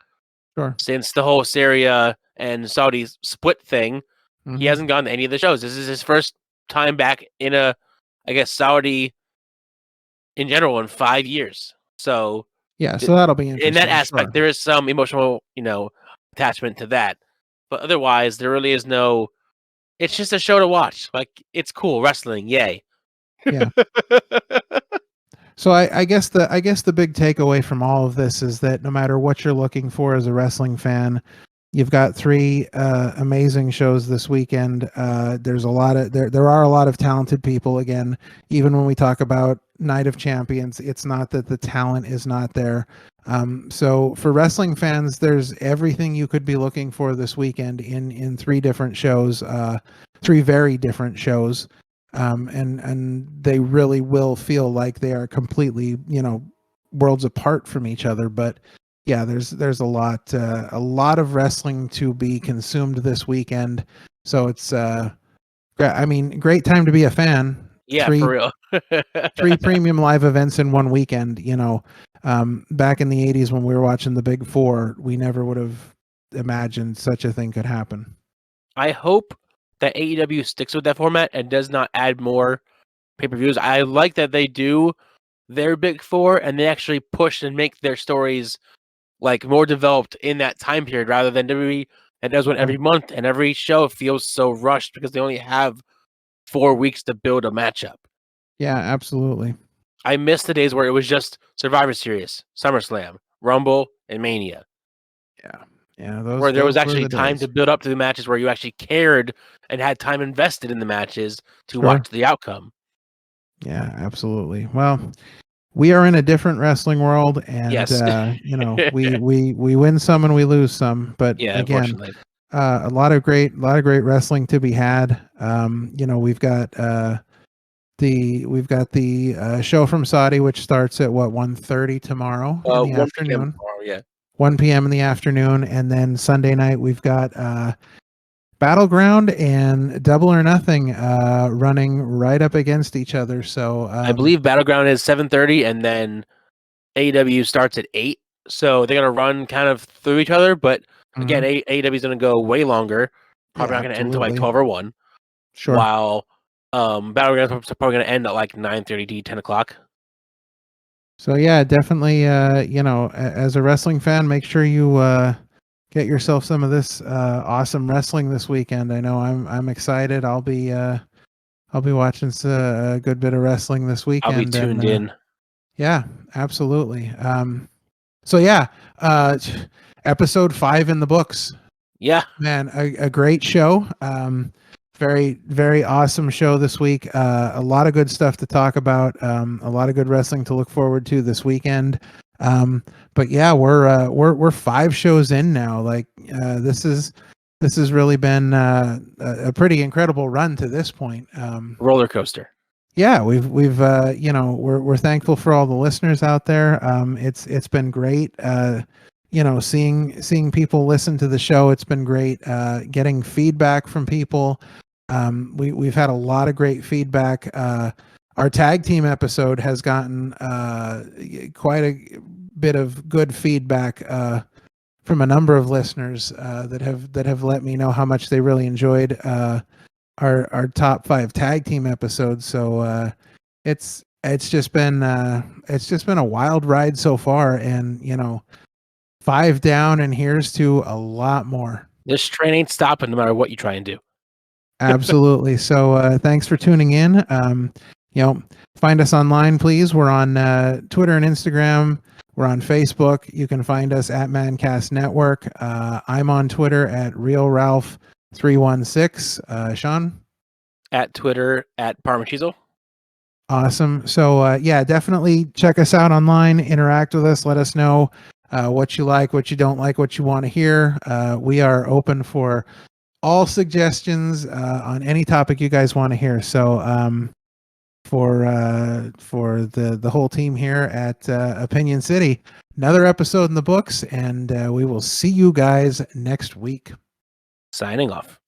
Sure. Since the whole Syria and Saudi split thing, he Mhm. hasn't gone to any of the shows. This is his first time back in Saudi in general in 5 years. So Yeah, so that'll be interesting. in that aspect, sure. there is some emotional, attachment to that. But otherwise, there really is no. It's just a show to watch. Like, it's cool wrestling, yay! Yeah. So I guess the big takeaway from all of this is that no matter what you're looking for as a wrestling fan, you've got 3 amazing shows this weekend. There's a lot of there are a lot of talented people. Again, even when we talk about Night of Champions, it's not that the talent is not there. So for wrestling fans, there's everything you could be looking for this weekend in 3 different shows, 3 very different shows. And they really will feel like they are completely, worlds apart from each other. But yeah, there's a lot of wrestling to be consumed this weekend. So it's great time to be a fan. Yeah, Three for real. 3 premium live events in one weekend. Back in the 80s when we were watching the Big Four, we never would have imagined such a thing could happen. I hope that AEW sticks with that format and does not add more pay-per-views. I like that they do their Big Four and they actually push and make their stories like more developed in that time period rather than WWE that does one every month and every show feels so rushed because they only have 4 weeks to build a matchup. Yeah, absolutely. I miss the days where it was just Survivor Series, SummerSlam, Rumble, and Mania. Yeah, where there was actually time to build up to the matches where you actually cared and had time invested in the matches to watch the outcome. Yeah, absolutely. Well, we are in a different wrestling world, and yes. we win some and we lose some. But again, a lot of great wrestling to be had. We've got the show from Saudi, which starts at 1:30 tomorrow in the afternoon. 1 p.m. in the afternoon, and then Sunday night we've got Battleground and Double or Nothing running right up against each other. So I believe Battleground is 7:30, and then AEW starts at 8. So they're gonna run kind of through each other, but again, AEW is gonna go way longer. Probably not gonna end until like 12 or 1. Sure. While Battleground is probably gonna end at like 9:30 to 10 o'clock. So yeah, definitely. As a wrestling fan, make sure you get yourself some of this awesome wrestling this weekend. I know I'm excited. I'll be watching a good bit of wrestling this weekend. I'll be tuned in. Yeah, absolutely. So yeah, episode 5 in the books. Yeah, man, a great show. Very, very awesome show this week. A lot of good stuff to talk about. A lot of good wrestling to look forward to this weekend. But yeah, we're 5 shows in now. Like this has really been a pretty incredible run to this point. Roller coaster. Yeah, we're thankful for all the listeners out there. It's been great. Seeing people listen to the show. It's been great. Getting feedback from people. We've had a lot of great feedback. Our tag team episode has gotten quite a bit of good feedback from a number of listeners that have let me know how much they really enjoyed our top 5 tag team episodes. So it's just been a wild ride so far, and 5 down, and here's to a lot more. This train ain't stopping no matter what you try and do. Absolutely. So thanks for tuning in. Find us online, please. We're on Twitter and Instagram. We're on Facebook. You can find us at Mancast Network. I'm on Twitter at RealRalph316. Sean? At Twitter at Parmachizo. Awesome. So definitely check us out online. Interact with us. Let us know what you like, what you don't like, what you want to hear. We are open for all suggestions on any topic you guys want to hear. So for the whole team here at Opinion City, another episode in the books, and we will see you guys next week. Signing off.